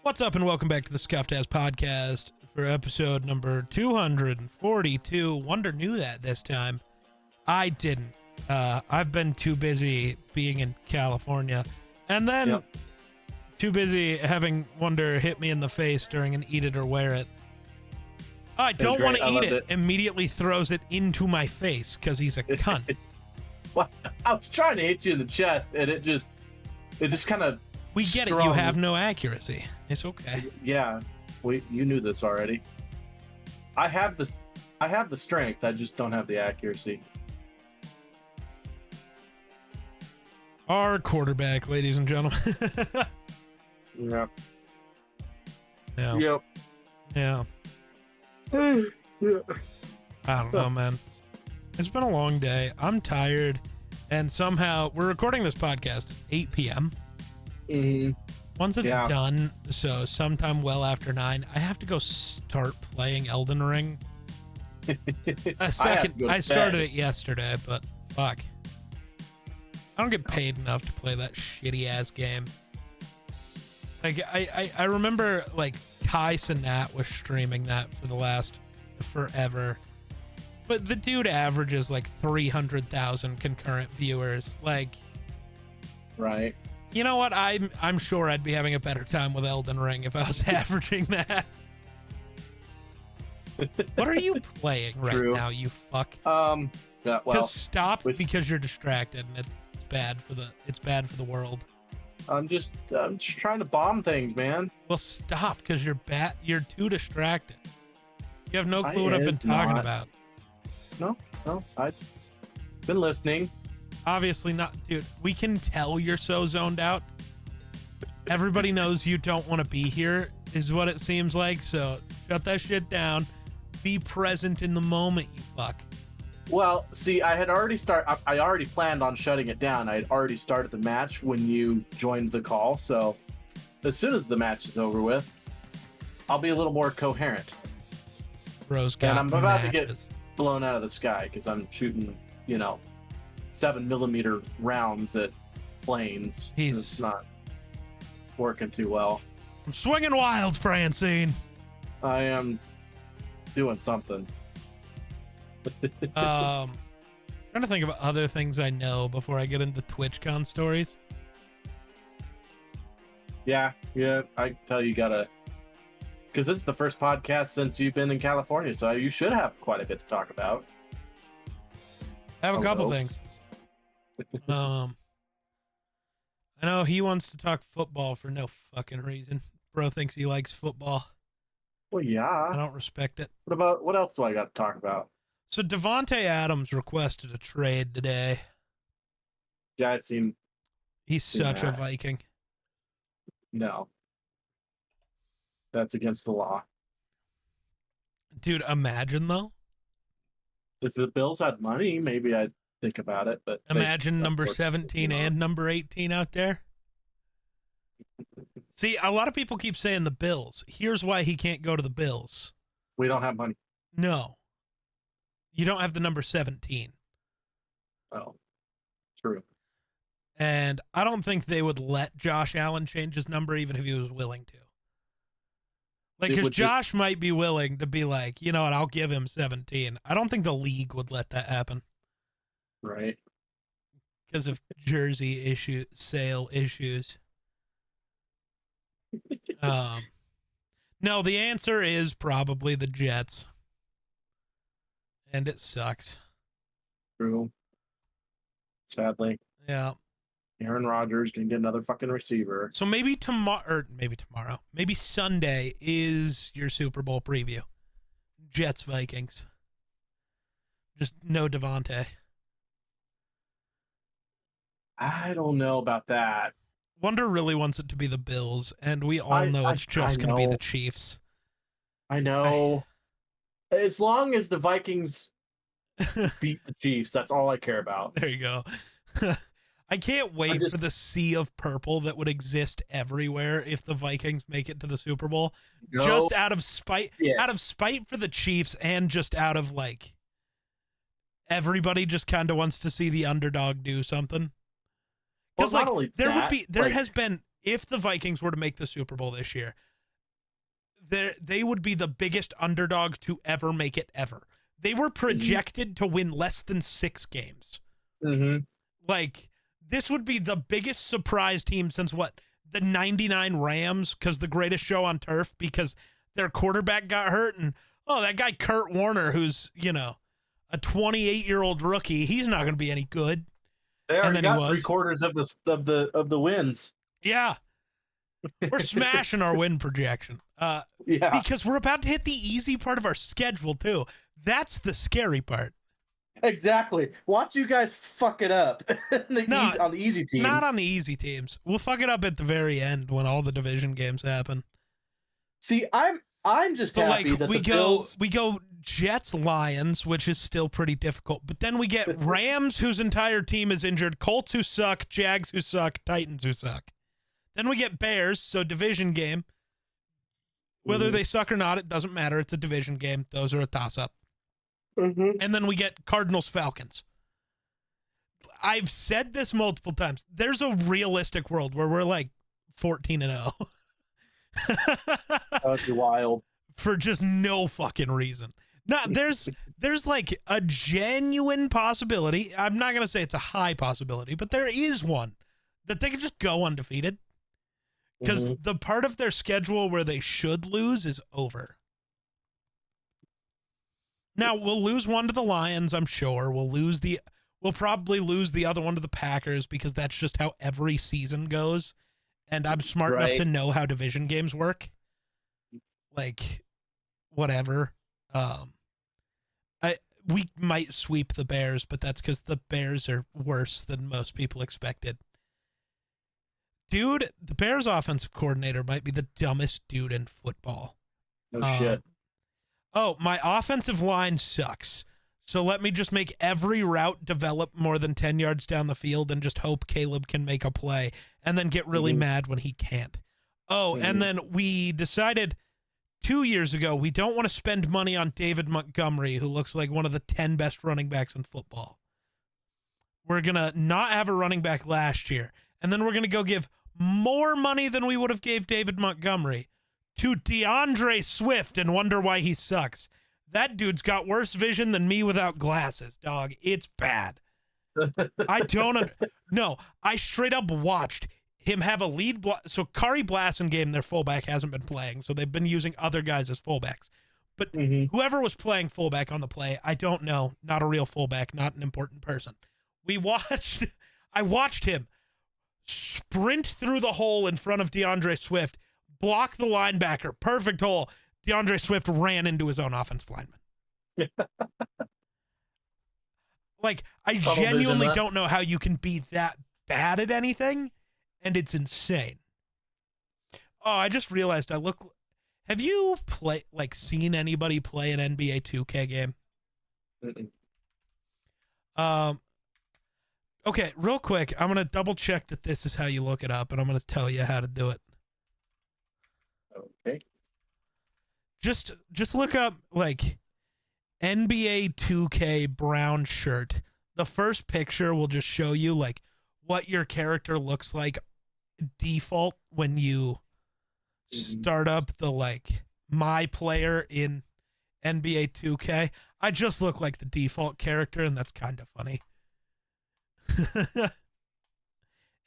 What's up, and welcome back to the Scuffed Ass Podcast for episode number 242. Wonder knew that this time. I didn't. I've been too busy being in California, and then too busy having Wonder hit me in the face during an Eat It or Wear It. I don't want to eat it. Immediately throws it into my face because he's a cunt. Well, I was trying to hit you in the chest, and it just kind of. We get it. You have no accuracy. It's okay. Yeah, you knew this already. I have the strength. I just don't have the accuracy. Our quarterback, ladies and gentlemen. Yep. Yeah. Yep. Yeah. I don't know, man. It's been a long day. I'm tired, and somehow we're recording this podcast at 8 p.m. Once it's done, so sometime well after 9, I have to go start playing Elden Ring. I started it yesterday, but fuck. I don't get paid enough to play that shitty ass game. Like I remember like Kai Cenat was streaming that for the last forever. But the dude averages like 300,000 concurrent viewers. Like, right. You know what? I'm sure I'd be having a better time with Elden Ring if I was averaging that. What are you playing right now, you fuck? Yeah, well, stop because you're distracted and it's bad for the world. I'm just trying to bomb things, man. Well, stop because you're too distracted. You have no clue what I've been talking about. No, I've been listening. Obviously not, dude. We can tell you're so zoned out. Everybody knows you don't want to be here, is what it seems like. So shut that shit down. Be present in the moment, you fuck. Well, see, I already planned on shutting it down. I had already started the match when you joined the call. So as soon as the match is over with, I'll be a little more coherent. Bro's got and I'm about matches. to get blown out of the sky because I'm shooting, 7mm rounds at planes. It's not working too well. I'm swinging wild, Francine. I am doing something. Trying to think of other things I know before I get into TwitchCon stories. Yeah, I tell you gotta, because this is the first podcast since you've been in California, so you should have quite a bit to talk about. I have a couple things. I know he wants to talk football for no fucking reason. Bro thinks he likes football. Well, yeah. I don't respect it. What else do I got to talk about? So Devontae Adams requested a trade today. Yeah, I've seen. He's such a Viking. No. That's against the law. Dude, imagine though. If the Bills had money, maybe I'd think about it, but imagine number 17 and number 18 out there. See, a lot of people keep saying the Bills. Here's why he can't go to the Bills. We don't have money. No. You don't have the number 17. Oh, true. And I don't think they would let Josh Allen change his number even if he was willing to. Like, because Josh might be willing to be like, you know what, I'll give him 17. I don't think the league would let that happen. Right. Because of jersey sale issues. No, the answer is probably the Jets. And it sucks. True. Sadly. Yeah. Aaron Rodgers can get another fucking receiver. So maybe tomorrow, maybe Sunday is your Super Bowl preview. Jets, Vikings. Just no Devontae. I don't know about that. Wonder really wants it to be the Bills, and we all know it's just going to be the Chiefs. I know. As long as the Vikings beat the Chiefs, that's all I care about. There you go. I can't wait for the sea of purple that would exist everywhere if the Vikings make it to the Super Bowl. No. Just out of spite, out of spite for the Chiefs, and just out of like everybody just kind of wants to see the underdog do something. Because Well, like there has been, if the Vikings were to make the Super Bowl this year, they would be the biggest underdog to ever make it ever. They were projected to win less than 6 games. Like, this would be the biggest surprise team since what? The 99 Rams, because the greatest show on turf, because their quarterback got hurt, and that guy Kurt Warner, who's, you know, a 28-year-old rookie, he's not going to be any good. They already got 3/4 of the wins. Yeah. We're smashing our win projection. Because we're about to hit the easy part of our schedule, too. That's the scary part. Exactly. Watch you guys fuck it up on the easy teams. Not on the easy teams. We'll fuck it up at the very end when all the division games happen. See, I'm just happy that we go Jets Lions, which is still pretty difficult, but then we get Rams, whose entire team is injured, Colts who suck, Jags who suck, Titans who suck. Then we get Bears, so division game. Whether they suck or not, it doesn't matter. It's a division game. Those are a toss-up. And then we get Cardinals Falcons. I've said this multiple times. There's a realistic world where we're like 14-0. That would be wild. For just no fucking reason. No, there's like a genuine possibility. I'm not going to say it's a high possibility, but there is one that they could just go undefeated. Because the part of their schedule where they should lose is over. Now, we'll lose one to the Lions, I'm sure. We'll probably lose the other one to the Packers because that's just how every season goes. And I'm smart enough to know how division games work. Like, whatever. We might sweep the Bears, but that's because the Bears are worse than most people expected. Dude, the Bears offensive coordinator might be the dumbest dude in football. No shit. Oh, my offensive line sucks. So let me just make every route develop more than 10 yards down the field and just hope Caleb can make a play and then get really mad when he can't. Oh, and then we decided 2 years ago we don't want to spend money on David Montgomery, who looks like one of the 10 best running backs in football. We're going to not have a running back last year. And then we're going to go give more money than we would have gave David Montgomery to DeAndre Swift and wonder why he sucks. That dude's got worse vision than me without glasses, dog. It's bad. I straight up watched him have a lead. So Kari Blasingame, their fullback, hasn't been playing, so they've been using other guys as fullbacks. But whoever was playing fullback on the play, I don't know. Not a real fullback, not an important person. I watched him sprint through the hole in front of DeAndre Swift, block the linebacker, perfect hole. DeAndre Swift ran into his own offensive lineman. Like, I genuinely don't know how you can be that bad at anything, and it's insane. Oh, I just realized have you seen anybody play an NBA 2K game? Okay, real quick, I'm going to double check that this is how you look it up, and I'm going to tell you how to do it. Okay. Just look up, like, NBA 2K brown shirt. The first picture will just show you, like, what your character looks like default when you start up the, like, my player in NBA 2K. I just look like the default character, and that's kind of funny.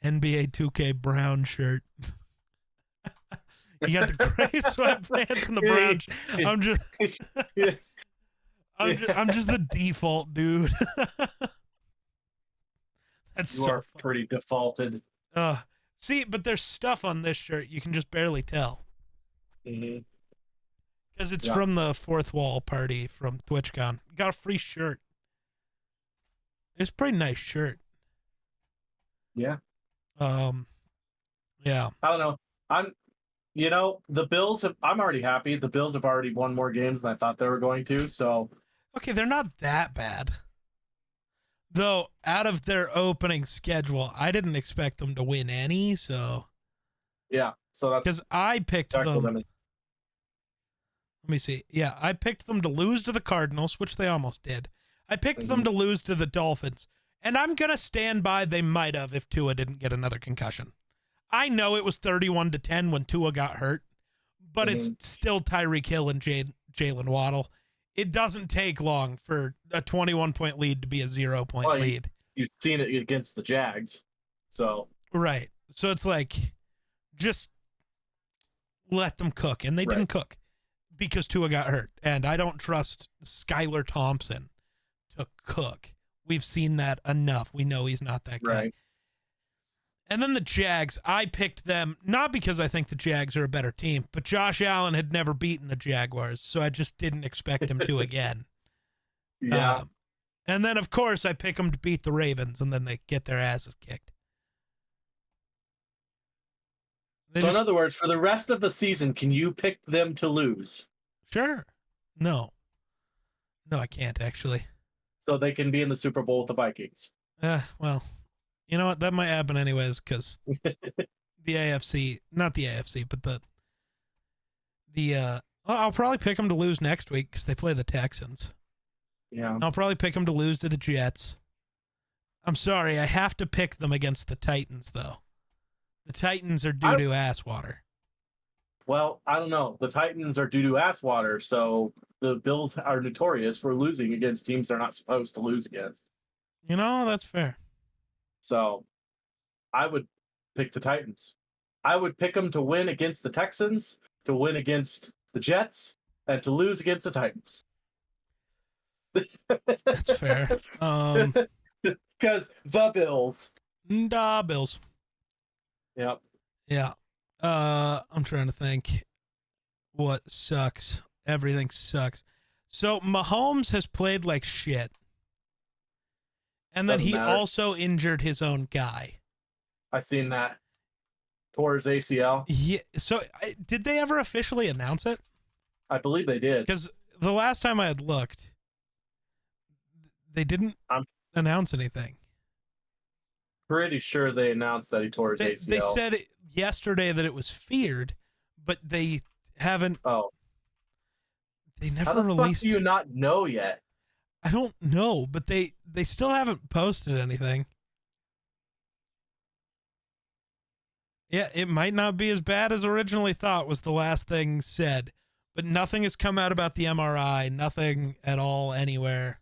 NBA 2K brown shirt. You got the gray sweatpants and the brown. I'm just the default dude. That's you are pretty defaulted. See, but there's stuff on this shirt you can just barely tell. Because it's from the Fourth Wall party from TwitchCon. You got a free shirt. It's a pretty nice shirt. Yeah. Yeah. I don't know. The Bills I'm already happy. The Bills have already won more games than I thought they were going to, so. Okay, they're not that bad. Though, out of their opening schedule, I didn't expect them to win any, so. Yeah, so that's. Because I picked them. Let me see. Yeah, I picked them to lose to the Cardinals, which they almost did. I picked them to lose to the Dolphins. And I'm going to stand by they might have if Tua didn't get another concussion. I know it was 31-10 when Tua got hurt, but it's still Tyreek Hill and Jalen Waddle. It doesn't take long for a 21-point lead to be a 0-point lead. You've seen it against the Jags. So right. So it's like, just let them cook. And they didn't cook because Tua got hurt. And I don't trust Skylar Thompson to cook. We've seen that enough. We know he's not that guy. Right. And then the Jags, I picked them not because I think the Jags are a better team, but Josh Allen had never beaten the Jaguars, so I just didn't expect him to again. Yeah. And then, of course, I pick them to beat the Ravens, and then they get their asses kicked. So, in other words, for the rest of the season, can you pick them to lose? Sure. No, I can't, actually. So they can be in the Super Bowl with the Vikings. Well, you know what? That might happen anyways, because the AFC, not the AFC, but I'll probably pick them to lose next week because they play the Texans. Yeah. I'll probably pick them to lose to the Jets. I'm sorry, I have to pick them against the Titans, though. The Titans are doo-doo ass water. Well, I don't know. The Titans are doo-doo ass water, so the Bills are notorious for losing against teams they're not supposed to lose against. You know, that's fair. So I would pick the Titans. I would pick them to win against the Texans, to win against the Jets, and to lose against the Titans. That's fair. Because the Bills. The Bills. Yep. Yeah. I'm trying to think what sucks. Everything sucks. So Mahomes has played like shit. And then he also injured his own guy. I seen that. Tore his ACL. Yeah. So did they ever officially announce it? I believe they did. Because the last time I had looked, they didn't announce anything. Pretty sure they announced that he tore his ACL. They said yesterday that it was feared, but they haven't. Oh. They never How the released. fuck do you not know yet? I don't know, but they still haven't posted anything. Yeah, it might not be as bad as originally thought was the last thing said, but nothing has come out about the MRI, nothing at all anywhere.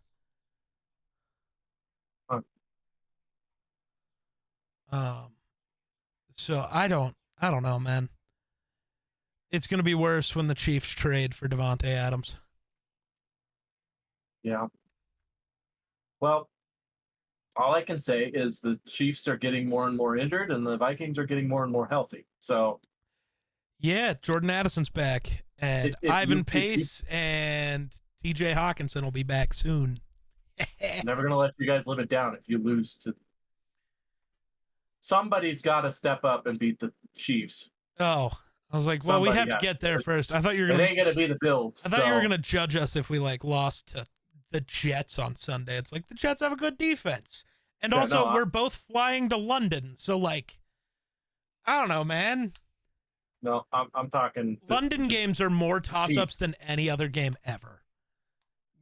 So I don't know, man. It's going to be worse when the Chiefs trade for Devontae Adams. Yeah. Well, all I can say is the Chiefs are getting more and more injured and the Vikings are getting more and more healthy. So yeah, Jordan Addison's back and Ivan Pace and TJ Hawkinson will be back soon. Never going to let you guys live it down if you lose to. Somebody's got to step up and beat the Chiefs. Oh, I was like, well, we have to get there first. I thought you were going to. It ain't going to be the Bills. I thought you were going to judge us if we lost to the Jets on Sunday. It's like the Jets have a good defense. And yeah, also we're both flying to London. So I don't know, man. No, I'm talking. London games are more toss-ups than any other game ever.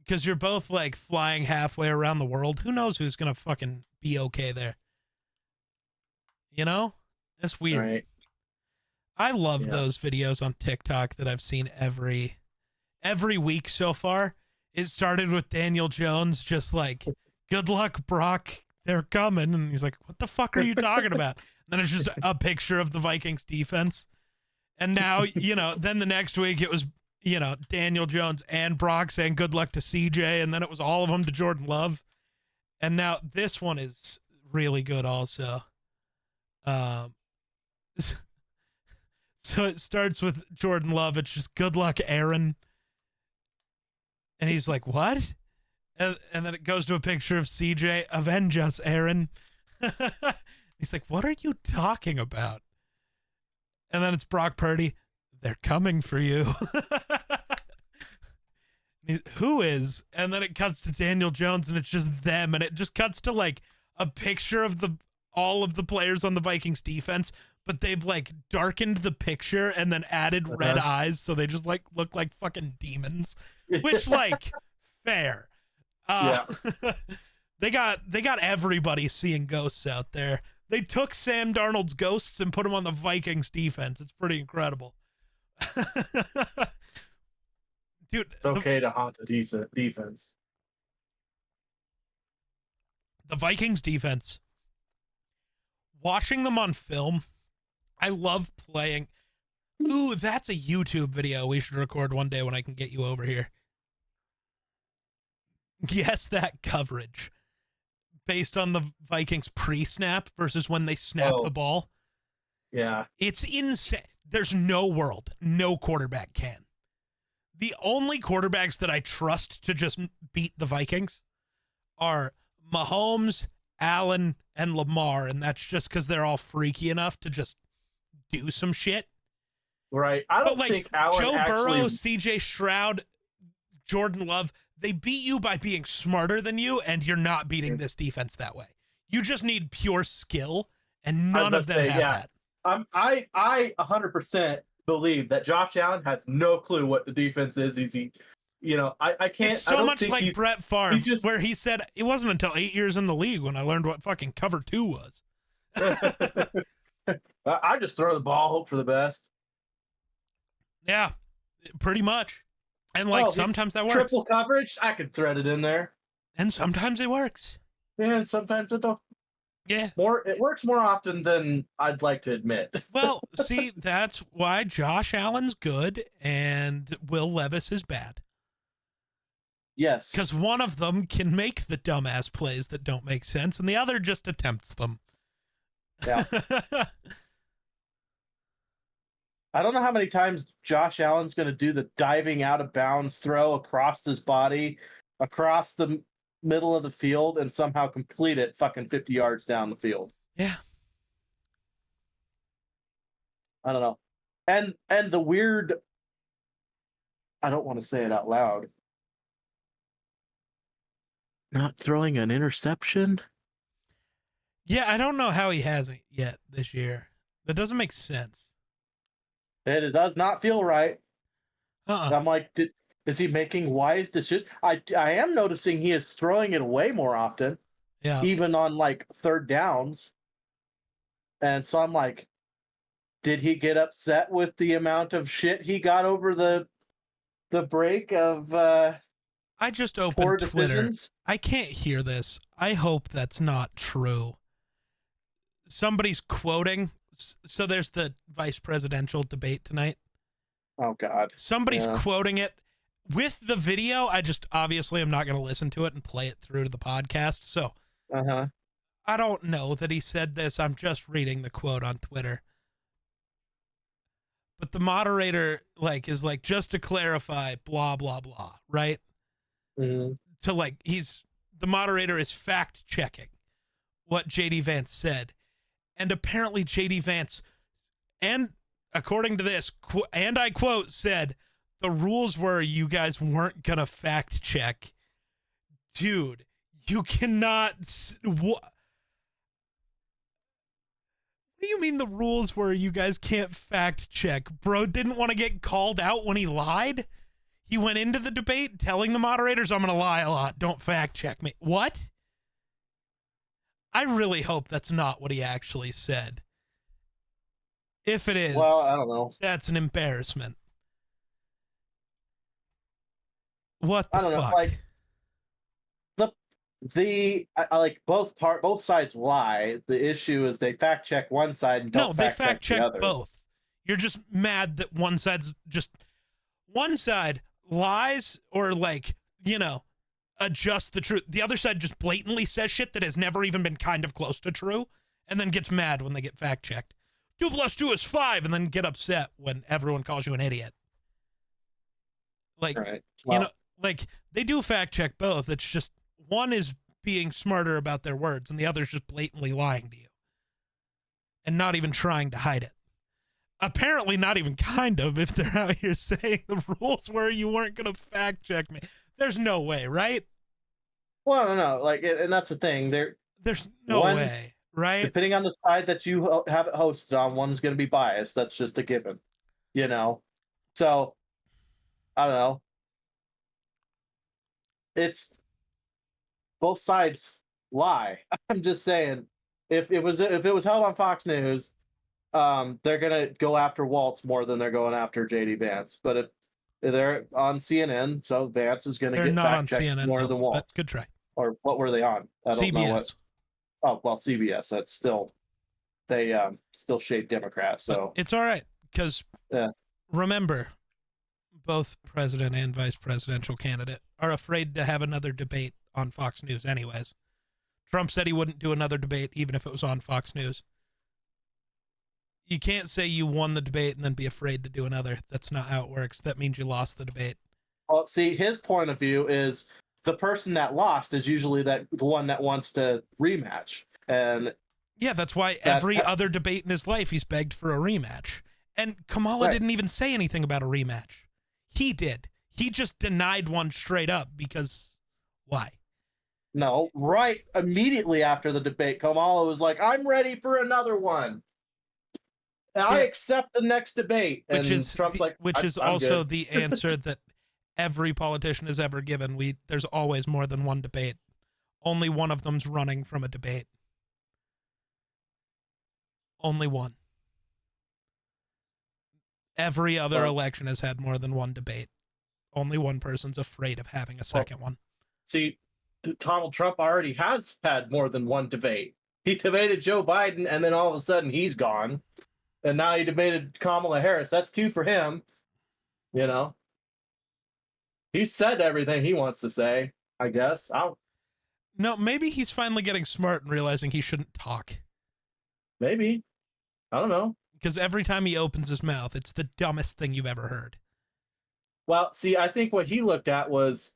Because you're both flying halfway around the world. Who knows who's going to fucking be okay there? You know? That's weird. Right. I love those videos on TikTok that I've seen every week so far. It started with Daniel Jones just good luck, Brock. They're coming. And he's like, what the fuck are you talking about? And then it's just a picture of the Vikings defense. And now, then the next week it was, Daniel Jones and Brock saying good luck to CJ. And then it was all of them to Jordan Love. And now this one is really good also. So it starts with Jordan Love. It's just good luck, Aaron. And he's like, what? And then it goes to a picture of CJ. Avenge us, Aaron. He's like, what are you talking about? And then it's Brock Purdy. They're coming for you. Who is? And then it cuts to Daniel Jones and it's just them. And it just cuts to a picture of all of the players on the Vikings defense, but they've darkened the picture and then added red eyes. So they just look like fucking demons, which fair. Yeah. They got everybody seeing ghosts out there. They took Sam Darnold's ghosts and put them on the Vikings defense. It's pretty incredible. Dude, It's okay to haunt a decent defense. The Vikings defense, watching them on film, I love playing. Ooh, that's a YouTube video we should record one day when I can get you over here. Guess that coverage based on the Vikings pre-snap versus when they snap the ball. Yeah. It's insane. There's no world, no quarterback can. The only quarterbacks that I trust to just beat the Vikings are Mahomes, Allen, and Lamar, and that's just because they're all freaky enough to just do some shit. Right. I don't think Allen Joe actually... Burrow, CJ Stroud, Jordan Love, they beat you by being smarter than you, and you're not beating this defense that way. You just need pure skill, and none of them have that. I 100% believe that Josh Allen has no clue what the defense is. I can't. It's so I don't much think like Brett Favre, just... where he said it wasn't until 8 years in the league when I learned what fucking cover 2 was. I just throw the ball, hope for the best. Yeah, pretty much. And sometimes that works. Triple coverage, I could thread it in there. And sometimes it works. And sometimes it don't. Yeah. It works more often than I'd like to admit. Well, see, that's why Josh Allen's good and Will Levis is bad. Yes. Because one of them can make the dumbass plays that don't make sense, and the other just attempts them. Yeah. I don't know how many times Josh Allen's going to do the diving out of bounds throw across his body, across the middle of the field, and somehow complete it fucking 50 yards down the field. Yeah. I don't know. And the weird, I don't want to say it out loud, not throwing an interception? Yeah, I don't know how he hasn't yet this year. That doesn't make sense. And it does not feel right. Uh-uh. I'm like, is he making wise decisions? I am noticing he is throwing it away more often. Yeah. Even on like third downs. And so I'm like, did he get upset with the amount of shit he got over the break of I just opened Twitter. Decisions? I can't hear this. I hope that's not true. Somebody's quoting. So there's the vice presidential debate tonight. Oh, God. Somebody's quoting it. With the video, I just obviously am not going to listen to it and play it through to the podcast. So I don't know that he said this. I'm just reading the quote on Twitter. But the moderator is like, just to clarify, blah, blah, blah, right? Mm-hmm. The moderator is fact checking what JD Vance said. And apparently JD Vance, and according to this, and I quote, said, the rules were you guys weren't going to fact check. Dude, you cannot. What do you mean the rules were you guys can't fact check? Bro didn't want to get called out when he lied? He went into the debate telling the moderators, I'm going to lie a lot. Don't fact check me. What? I really hope that's not what he actually said. If it is, well, I don't know. That's an embarrassment. What the I don't fuck? know. Like both sides lie. The issue is they fact check one side and don't fact check the other. Both. You're just mad that one side lies or adjust the truth. The other side just blatantly says shit that has never even been kind of close to true, and then gets mad when they get fact checked. 2 + 2 is 5, and then get upset when everyone calls you an idiot. Right. Well, they do fact check both. It's just one is being smarter about their words, and the other is just blatantly lying to you, and not even trying to hide it. Apparently, not even kind of. If they're out here saying the rules were you weren't going to fact check me. There's no way, right? Well, I don't know. And that's the thing. There's no way, right? Depending on the side that you have it hosted on, one's going to be biased. That's just a given, So, I don't know. It's both sides lie. I'm just saying, if it was held on Fox News, they're gonna go after Waltz more than they're going after JD Vance. But they're on CNN, so Vance is gonna They're get not on fact checked CNN more though, than but Waltz. good try. Or what were they on? I don't know what. CBS. Oh well, CBS. That's still they still shade Democrats. So but it's all right because yeah. Remember, both president and vice presidential candidate are afraid to have another debate on Fox News anyways. Trump said he wouldn't do another debate even if it was on Fox News. You can't say you won the debate and then be afraid to do another. That's not how it works. That means you lost the debate. Well, see, his point of view is the person that lost is usually the one that wants to rematch. And yeah, that's why every other debate in his life he's begged for a rematch. And Kamala didn't even say anything about a rematch. He did. He just denied one straight up because why? No, right immediately after the debate, Kamala was like, I'm ready for another one. I accept the next debate. Which and is Trump's like, which is I'm also good. the answer that every politician has ever given. There's always more than one debate. Only one of them's running from a debate. Only one. Every other election has had more than one debate. Only one person's afraid of having a second one. See, Donald Trump already has had more than one debate. He debated Joe Biden, and then all of a sudden he's gone. And now he debated Kamala Harris. That's two for him. You know? He said everything he wants to say, I guess. No, maybe he's finally getting smart and realizing he shouldn't talk. Maybe. I don't know. Because every time he opens his mouth, it's the dumbest thing you've ever heard. Well, see, I think what he looked at was,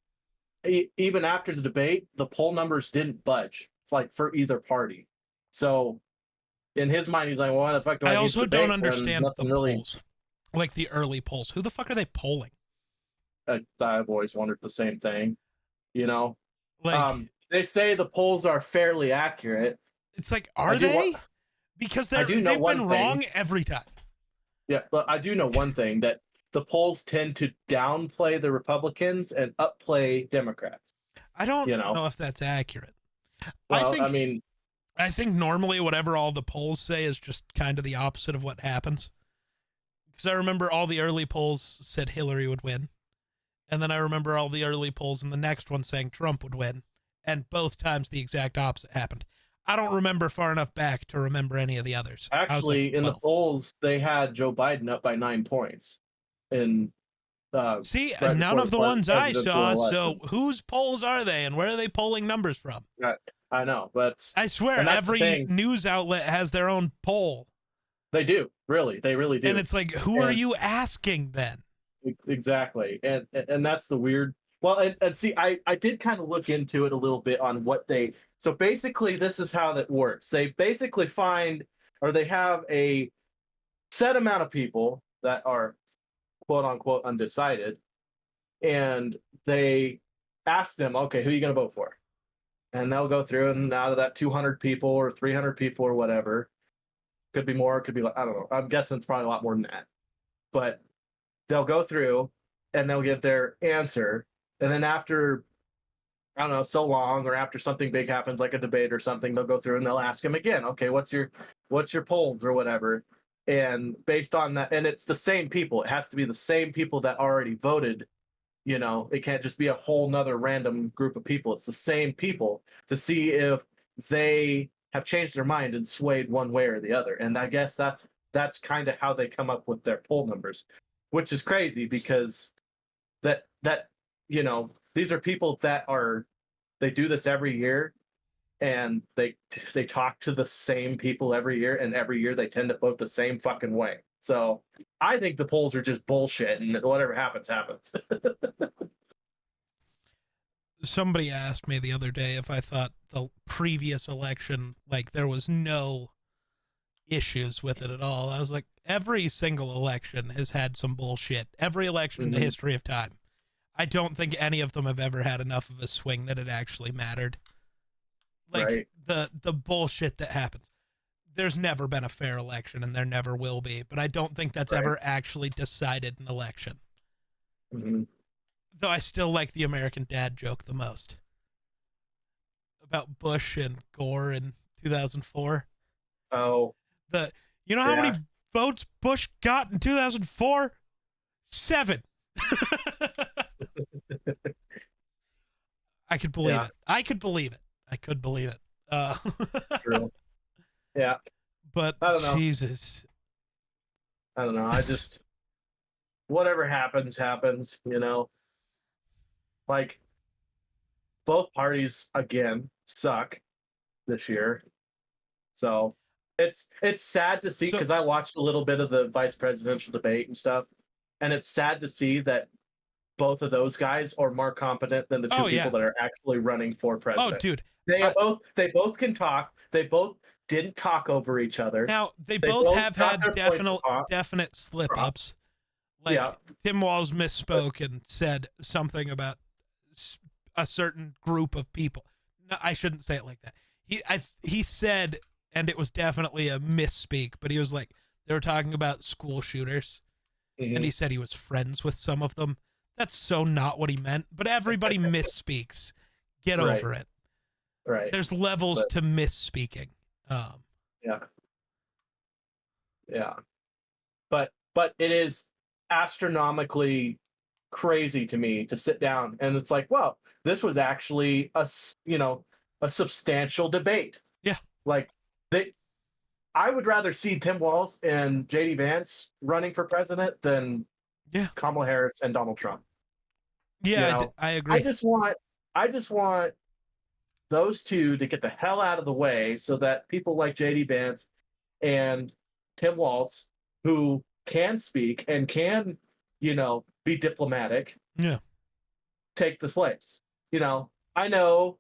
even after the debate, the poll numbers didn't budge. It's like for either party. So in his mind, he's like, well, why the fuck do I also don't understand the really... polls. Like the early polls. Who the fuck are they polling? I've always wondered the same thing. You know? Like, they say the polls are fairly accurate. It's like, are they? Because they've been wrong every time. Yeah, but I do know one thing, that the polls tend to downplay the Republicans and upplay Democrats. I don't know if that's accurate. Well, I think normally whatever all the polls say is just kind of the opposite of what happens. Because I remember all the early polls said Hillary would win. And then I remember all the early polls in the next one saying Trump would win. And both times the exact opposite happened. I don't remember far enough back to remember any of the others. Actually, in the polls, they had Joe Biden up by 9 points. See, none of the ones I saw, so whose polls are they, and where are they polling numbers from? I know, but... I swear, every news outlet has their own poll. They do, really. They really do. And it's like, who are you asking then? Exactly. And that's the weird... Well, and see, I did kind of look into it a little bit on what they... So basically, this is how that works. They basically they have a set amount of people that are quote-unquote undecided, and they ask them, okay, who are you going to vote for? And they'll go through, and out of that 200 people or 300 people or whatever, could be more, could be, I don't know. I'm guessing it's probably a lot more than that. But they'll go through, and they'll give their answer, and then after, I don't know, so long, or after something big happens, like a debate or something, they'll go through and they'll ask them again, okay, what's your polls or whatever? And based on that, and it's the same people. It has to be the same people that already voted. You know, it can't just be a whole nother random group of people. It's the same people, to see if they have changed their mind and swayed one way or the other. And I guess that's kind of how they come up with their poll numbers, which is crazy, because that you know, these are people that they do this every year, and they talk to the same people every year, and every year they tend to vote the same fucking way. So I think the polls are just bullshit, and whatever happens, happens. Somebody asked me the other day if I thought the previous election, like, there was no issues with it at all. I was like, every single election has had some bullshit. Every election in the history of time. I don't think any of them have ever had enough of a swing that it actually mattered. Like, the bullshit that happens. There's never been a fair election, and there never will be, but I don't think that's ever actually decided an election. Though I still like the American Dad joke the most. About Bush and Gore in 2004. Oh. You know how many votes Bush got in 2004? 7. I could believe it. I could believe it. True. Yeah. But I don't know. Jesus. I don't know. I just, whatever happens, you know. Like, both parties, again, suck this year. So it's sad to see, because I watched a little bit of the vice presidential debate and stuff, and it's sad to see that both of those guys are more competent than the two people that are actually running for president. Oh, dude. They both can talk. They both didn't talk over each other. Now, they both have had definite slip-ups. Like, Tim Walz misspoke and said something about a certain group of people. No, I shouldn't say it like that. He said, and it was definitely a misspeak, but he was like, they were talking about school shooters, and he said he was friends with some of them. That's so not what he meant, but everybody misspeaks. Get over it. Right. There's levels to misspeaking. Yeah. But it is astronomically crazy to me to sit down and it's like, well, this was actually a substantial debate. Yeah. Like, I would rather see Tim Walz and JD Vance running for president than Kamala Harris and Donald Trump. Yeah, I agree. I just want those two to get the hell out of the way so that people like JD Vance and Tim Walz, who can speak and can, be diplomatic, take the place. I know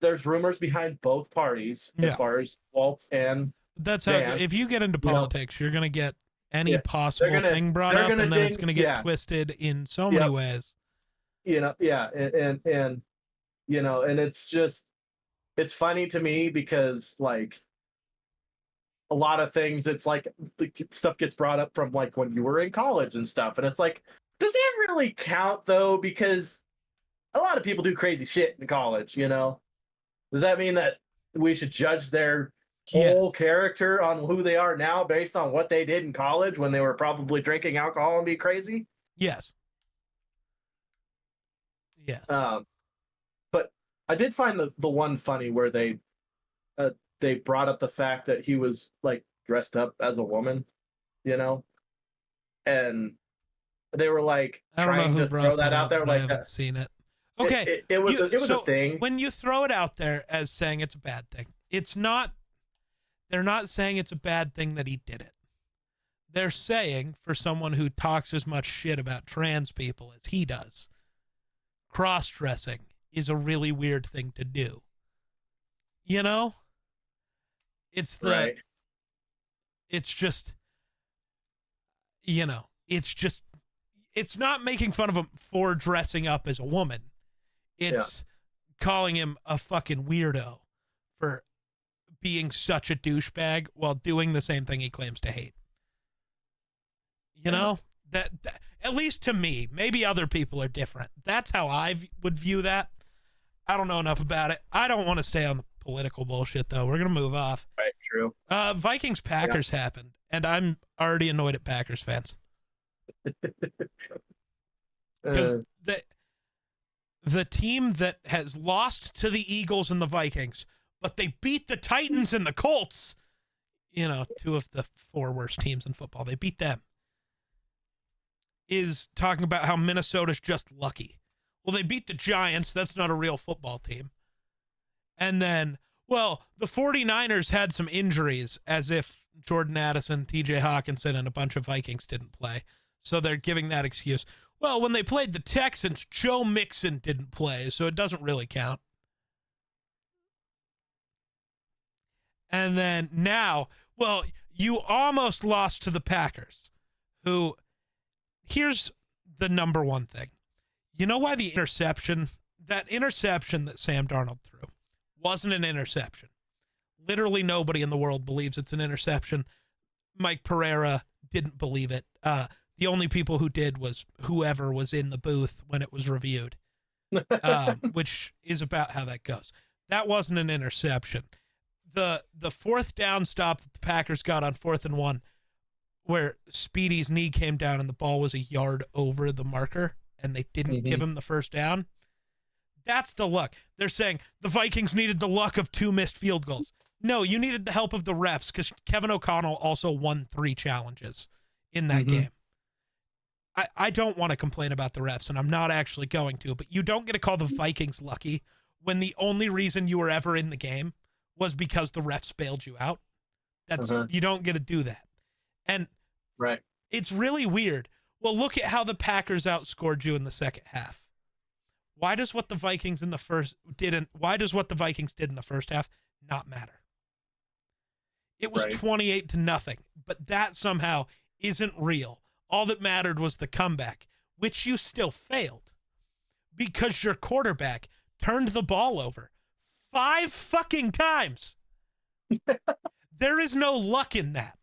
there's rumors behind both parties as far as Walz and that's how. If you get into politics, you're gonna get any possible thing brought up, and then it's gonna get twisted in so many ways. And it's funny to me because, like, a lot of things, it's like stuff gets brought up from like when you were in college and stuff, and it's like, does that really count though? Because a lot of people do crazy shit in college. Does that mean that we should judge their whole character on who they are now based on what they did in college when they were probably drinking alcohol and be crazy? Yes. But I did find the one funny where they brought up the fact that he was like dressed up as a woman, and they were like trying to throw that out there. Like, I haven't seen it. Okay, it was a thing. When you throw it out there as saying it's a bad thing, it's not. They're not saying it's a bad thing that he did it. They're saying, for someone who talks as much shit about trans people as he does, cross-dressing is a really weird thing to do. It's just, it's not making fun of him for dressing up as a woman. It's calling him a fucking weirdo for being such a douchebag while doing the same thing he claims to hate. That at least to me, maybe other people are different. That's how I would view that. I don't know enough about it. I don't want to stay on the political bullshit, though. We're going to move off. Right, true. Vikings-Packers happened, and I'm already annoyed at Packers fans. Because the team that has lost to the Eagles and the Vikings, but they beat the Titans and the Colts, two of the 4 worst teams in football, they beat them, is talking about how Minnesota's just lucky. Well, they beat the Giants. That's not a real football team. And then, well, the 49ers had some injuries, as if Jordan Addison, TJ Hawkinson, and a bunch of Vikings didn't play. So they're giving that excuse. Well, when they played the Texans, Joe Mixon didn't play, so it doesn't really count. And then now, well, you almost lost to the Packers, who, here's the number one thing. You know why that interception that Sam Darnold threw wasn't an interception? Literally nobody in the world believes it's an interception. Mike Pereira didn't believe it. The only people who did was whoever was in the booth when it was reviewed, which is about how that goes. That wasn't an interception. the fourth down stop that the Packers got on 4th and 1, where Speedy's knee came down and the ball was a yard over the marker and they didn't give him the first down. That's the luck. They're saying the Vikings needed the luck of 2 missed field goals. No, you needed the help of the refs because Kevin O'Connell also won 3 challenges in that game. I don't want to complain about the refs, and I'm not actually going to, but you don't get to call the Vikings lucky when the only reason you were ever in the game was because the refs bailed you out. That's you don't get to do that. And it's really weird. Well, look at how the Packers outscored you in the second half. Why does what the Vikings did in the first half not matter? It was 28-0, but that somehow isn't real. All that mattered was the comeback, which you still failed because your quarterback turned the ball over 5 fucking times. There is no luck in that.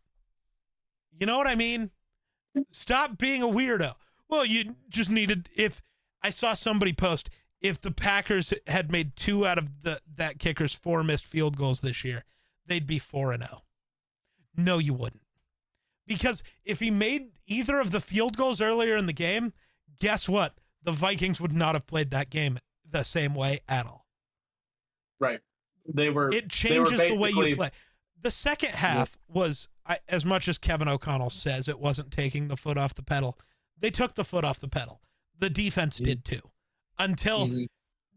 You know what I mean? Stop being a weirdo. Well, you just needed, if I saw somebody post, if the Packers had made 2 out of that kicker's 4 missed field goals this year, they'd be 4-0. No, you wouldn't. Because if he made either of the field goals earlier in the game, guess what? The Vikings would not have played that game the same way at all. Right. It changes the way you play. The second half was, as much as Kevin O'Connell says it wasn't taking the foot off the pedal, they took the foot off the pedal. The defense did too. Until,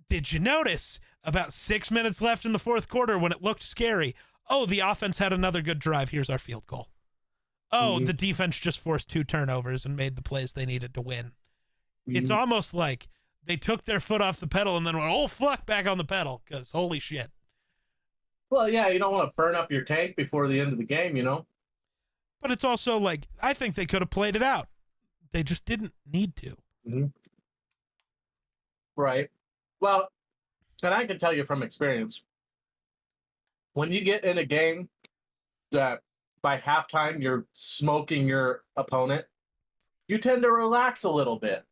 did you notice, about 6 minutes left in the fourth quarter when it looked scary, oh, the offense had another good drive, here's our field goal. Oh, the defense just forced 2 turnovers and made the plays they needed to win. It's almost like they took their foot off the pedal and then went, oh, fuck, back on the pedal, because holy shit. Well, yeah, you don't want to burn up your tank before the end of the game, you know? But it's also like, I think they could have played it out. They just didn't need to. Right. Well, and I can tell you from experience, when you get in a game that by halftime you're smoking your opponent, you tend to relax a little bit.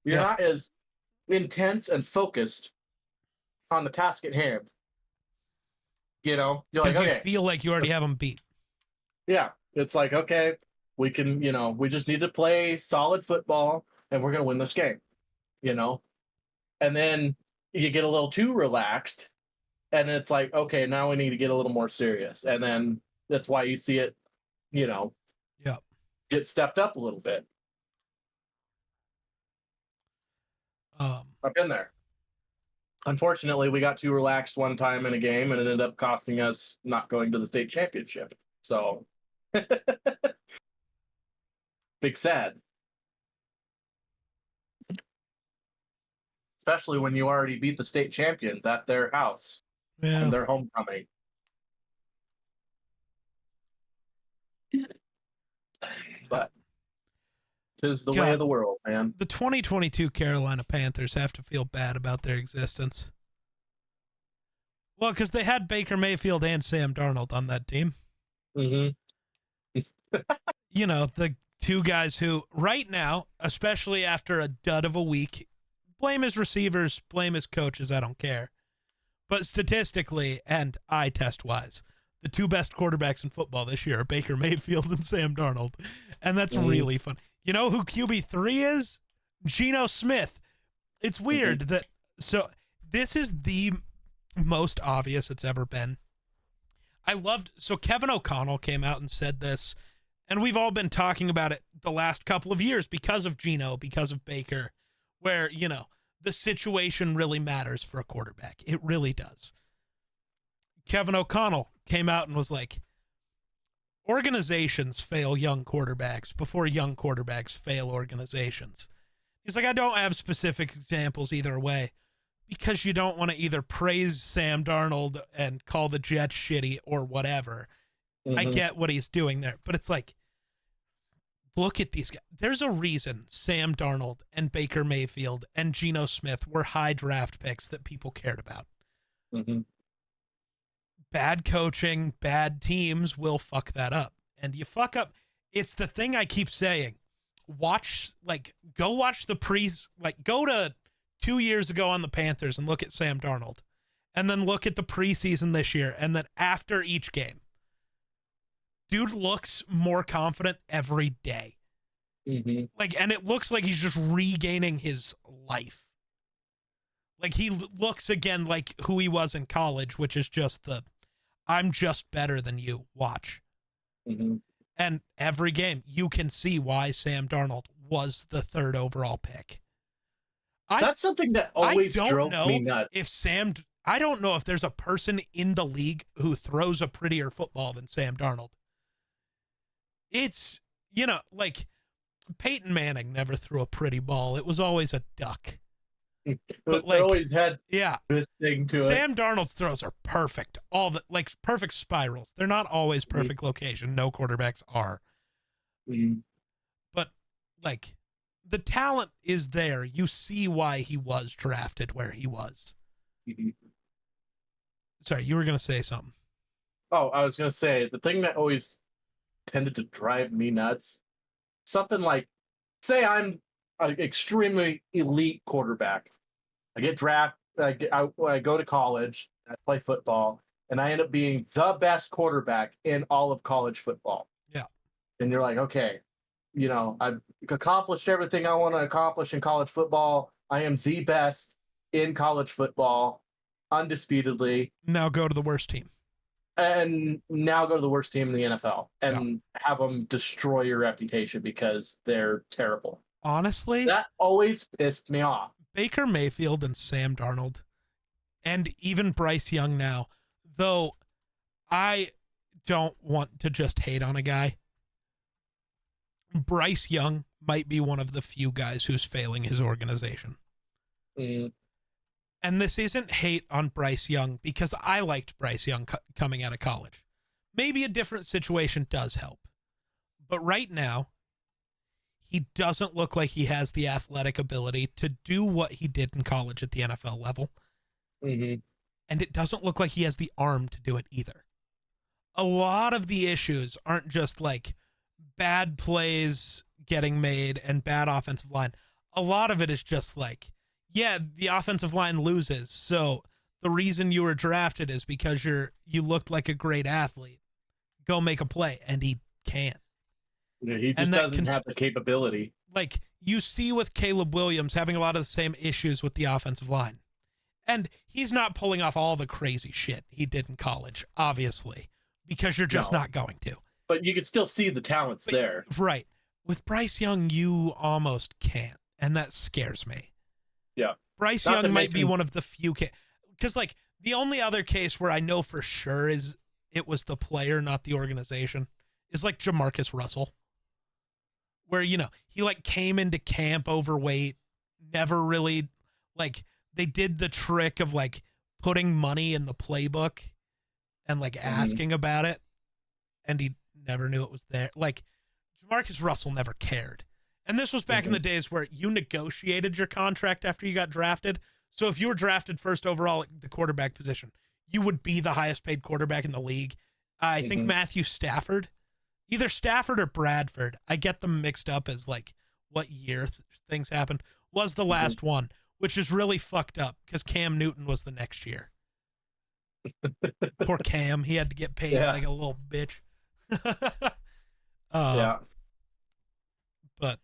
You're not as intense and focused on the task at hand. You know, you're like, you feel like you already have them beat. Yeah, it's like, okay, we can, we just need to play solid football and we're going to win this game, and then you get a little too relaxed and it's like, okay, now we need to get a little more serious. And then that's why you see it, get stepped up a little bit. I've been there. Unfortunately, we got too relaxed one time in a game and it ended up costing us not going to the state championship. So, big sad. Especially when you already beat the state champions at their house and their homecoming. But 'tis the way of the world, man. The 2022 Carolina Panthers have to feel bad about their existence. Well, because they had Baker Mayfield and Sam Darnold on that team. The 2 guys who, right now, especially after a dud of a week, blame his receivers, blame his coaches, I don't care. But statistically and eye test-wise, the 2 best quarterbacks in football this year are Baker Mayfield and Sam Darnold. And that's really fun. You know who QB3 is? Geno Smith. It's weird that, so this is the most obvious it's ever been. So Kevin O'Connell came out and said this, and we've all been talking about it the last couple of years because of Geno, because of Baker, where, the situation really matters for a quarterback. It really does. Kevin O'Connell came out and was like, organizations fail young quarterbacks before young quarterbacks fail organizations. He's like, I don't have specific examples either way because you don't want to either praise Sam Darnold and call the Jets shitty or whatever. I get what he's doing there, but it's like, look at these guys. There's a reason Sam Darnold and Baker Mayfield and Geno Smith were high draft picks that people cared about. Bad coaching, bad teams will fuck that up. And you fuck up. It's the thing I keep saying. Go watch go to 2 years ago on the Panthers and look at Sam Darnold and then look at the preseason this year, and then after each game, dude looks more confident every day. Mm-hmm. Like, and it looks like he's just regaining his life. Like, he looks again like who he was in college, which is just I'm just better than you. Watch. Mm-hmm. And every game, you can see why Sam Darnold was the 3rd overall pick. That's something that always drove me nuts. I don't know if there's a person in the league who throws a prettier football than Sam Darnold. It's, like Peyton Manning never threw a pretty ball. It was always a duck. But they always had this thing to Sam Darnold's throws are perfect. Perfect spirals. They're not always perfect location. No quarterbacks are. Mm-hmm. But the talent is there. You see why he was drafted where he was. Mm-hmm. Sorry, you were going to say something. Oh, I was going to say, the thing that always tended to drive me nuts, something like, say I'm an extremely elite quarterback. I get drafted, I go to college, I play football, and I end up being the best quarterback in all of college football. Yeah. And you're like, okay, I've accomplished everything I want to accomplish in college football. I am the best in college football, undisputedly. Now go to the worst team. And now go to the worst team in the NFL and have them destroy your reputation because they're terrible. Honestly, that always pissed me off. Baker Mayfield and Sam Darnold, and even Bryce Young now, though I don't want to just hate on a guy. Bryce Young might be one of the few guys who's failing his organization. Mm. And this isn't hate on Bryce Young because I liked Bryce Young coming out of college. Maybe a different situation does help. But right now, he doesn't look like he has the athletic ability to do what he did in college at the NFL level. Mm-hmm. And it doesn't look like he has the arm to do it either. A lot of the issues aren't just like bad plays getting made and bad offensive line. A lot of it is just like, yeah, the offensive line loses. So the reason you were drafted is because you looked like a great athlete. Go make a play. And he can't. Yeah, he just doesn't have the capability. Like you see with Caleb Williams having a lot of the same issues with the offensive line. And he's not pulling off all the crazy shit he did in college, obviously, because you're just not going to. But you can still see the talents there. Right. With Bryce Young, you almost can't. And that scares me. Yeah. Bryce Young might be one of the few because like the only other case where I know for sure is it was the player, not the organization, is like Jamarcus Russell. Where, he like came into camp overweight, never really like they did the trick of like putting money in the playbook and like asking about it. And he never knew it was there. Like Jamarcus Russell never cared. And this was back in the days where you negotiated your contract after you got drafted. So if you were drafted first overall at the quarterback position, you would be the highest paid quarterback in the league. I think Matthew Stafford, either Stafford or Bradford, I get them mixed up as like what year things happened, was the last one, which is really fucked up because Cam Newton was the next year. Poor Cam, he had to get paid like a little bitch. Yeah. But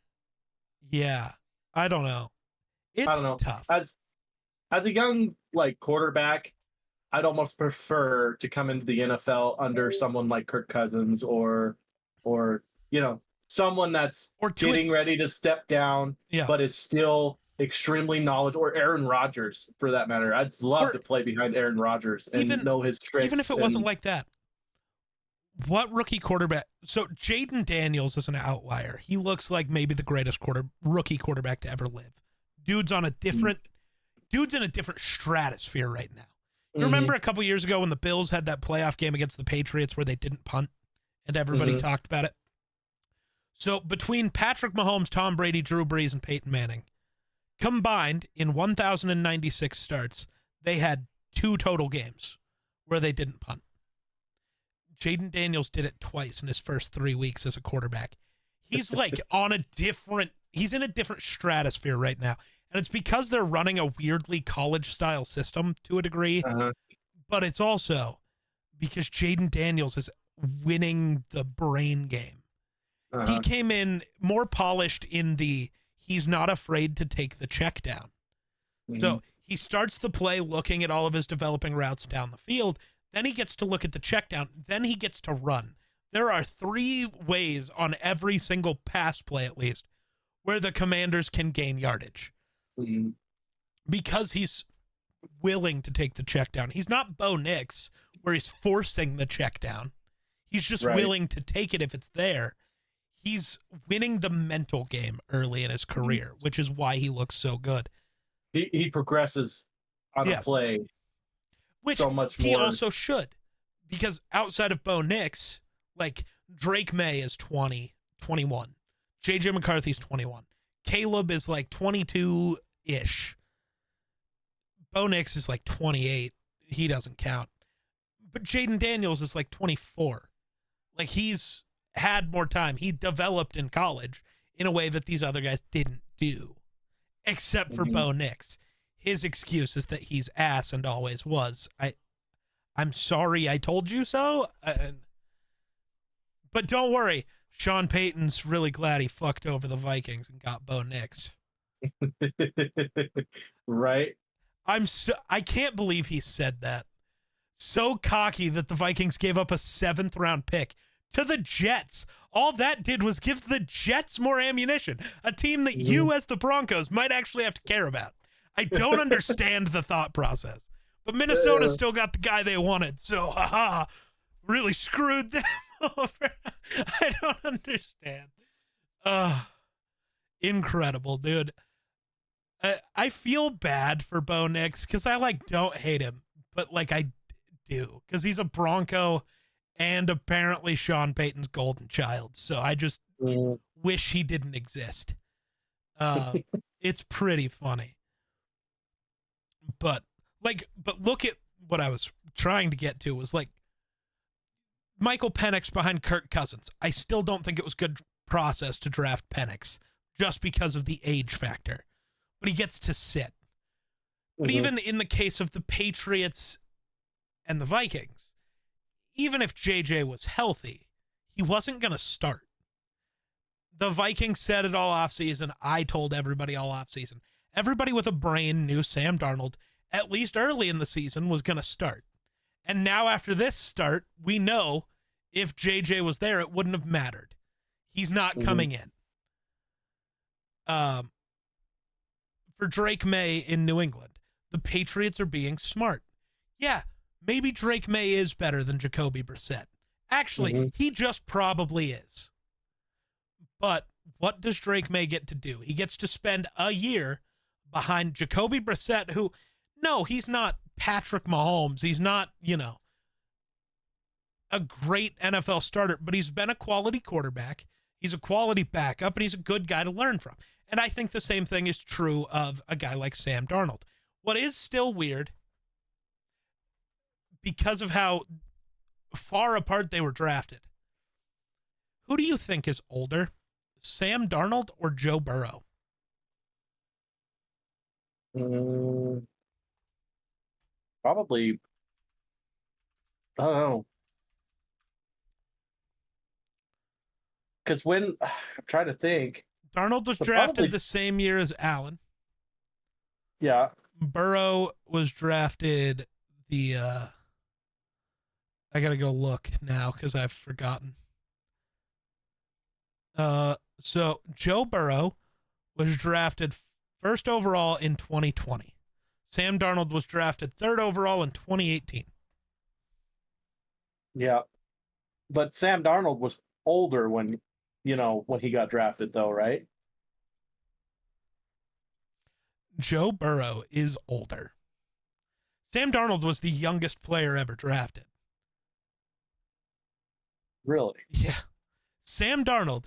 yeah, I don't know. It's tough. As a young quarterback, I'd almost prefer to come into the NFL under someone like Kirk Cousins or someone that's getting ready to step down, but is still extremely knowledgeable, or Aaron Rodgers for that matter. I'd love to play behind Aaron Rodgers and know his tricks. Even if it wasn't like that. What rookie quarterback? So Jaden Daniels is an outlier. He looks like maybe the greatest rookie quarterback to ever live. Dude's in a different stratosphere right now. You remember a couple years ago when the Bills had that playoff game against the Patriots where they didn't punt and everybody talked about it? So between Patrick Mahomes, Tom Brady, Drew Brees, and Peyton Manning, combined in 1,096 starts, they had 2 total games where they didn't punt. Jaden Daniels did it twice in his first 3 weeks as a quarterback. He's like he's in a different stratosphere right now. And it's because they're running a weirdly college-style system to a degree, but it's also because Jaden Daniels is winning the brain game. He came in more polished in the he's not afraid to take the check down. So he starts the play looking at all of his developing routes down the field. Then he gets to look at the check down. Then he gets to run. There are 3 ways on every single pass play, at least, where the Commanders can gain yardage. Because he's willing to take the check down. He's not Bo Nix, where he's forcing the check down. He's just willing to take it if it's there. He's winning the mental game early in his career, which is why he looks so good. He progresses on a play which so much more. He also should, because outside of Bo Nix, like Drake May is 20, 21. JJ McCarthy's 21. Caleb is like 22-ish. Bo Nix is like 28. He doesn't count. But Jaden Daniels is like 24. Like, he's had more time. He developed in college in a way that these other guys didn't do, except for Bo Nix. His excuse is that he's ass and always was. I'm sorry I told you so. But don't worry. Sean Payton's really glad he fucked over the Vikings and got Bo Nix. Right? I can't believe he said that. So cocky that the Vikings gave up a 7th round pick to the Jets. All that did was give the Jets more ammunition, a team that you as the Broncos might actually have to care about. I don't understand the thought process, but Minnesota still got the guy they wanted. So, really screwed them over. I don't understand. Incredible, dude. I feel bad for Bo Nix because I don't hate him, but I do, because he's a Bronco and apparently Sean Payton's golden child. So I just wish he didn't exist. It's pretty funny. But look at what I was trying to get to was Michael Penix behind Kirk Cousins. I still don't think it was good process to draft Penix just because of the age factor, but he gets to sit. But even in the case of the Patriots and the Vikings, even if JJ was healthy, he wasn't going to start. The Vikings said it all offseason. I told everybody all offseason. Everybody with a brain knew Sam Darnold, at least early in the season, was going to start. And now after this start, we know if JJ was there, it wouldn't have mattered. He's not coming in. For Drake May in New England, the Patriots are being smart. Yeah, maybe Drake May is better than Jacoby Brissett. Actually, he just probably is. But what does Drake May get to do? He gets to spend a year behind Jacoby Brissett, who, no, he's not Patrick Mahomes. He's not, a great NFL starter, but he's been a quality quarterback. He's a quality backup, and he's a good guy to learn from. And I think the same thing is true of a guy like Sam Darnold. What is still weird, because of how far apart they were drafted, who do you think is older, Sam Darnold or Joe Burrow? Probably, I don't know. Because I'm trying to think. Darnold was drafted the same year as Allen. Yeah. Burrow was drafted I got to go look now because I've forgotten. So Joe Burrow was drafted 1st overall in 2020. Sam Darnold was drafted 3rd overall in 2018. Yeah. But Sam Darnold was older when he got drafted, though, right? Joe Burrow is older. Sam Darnold was the youngest player ever drafted. Really? Yeah. Sam Darnold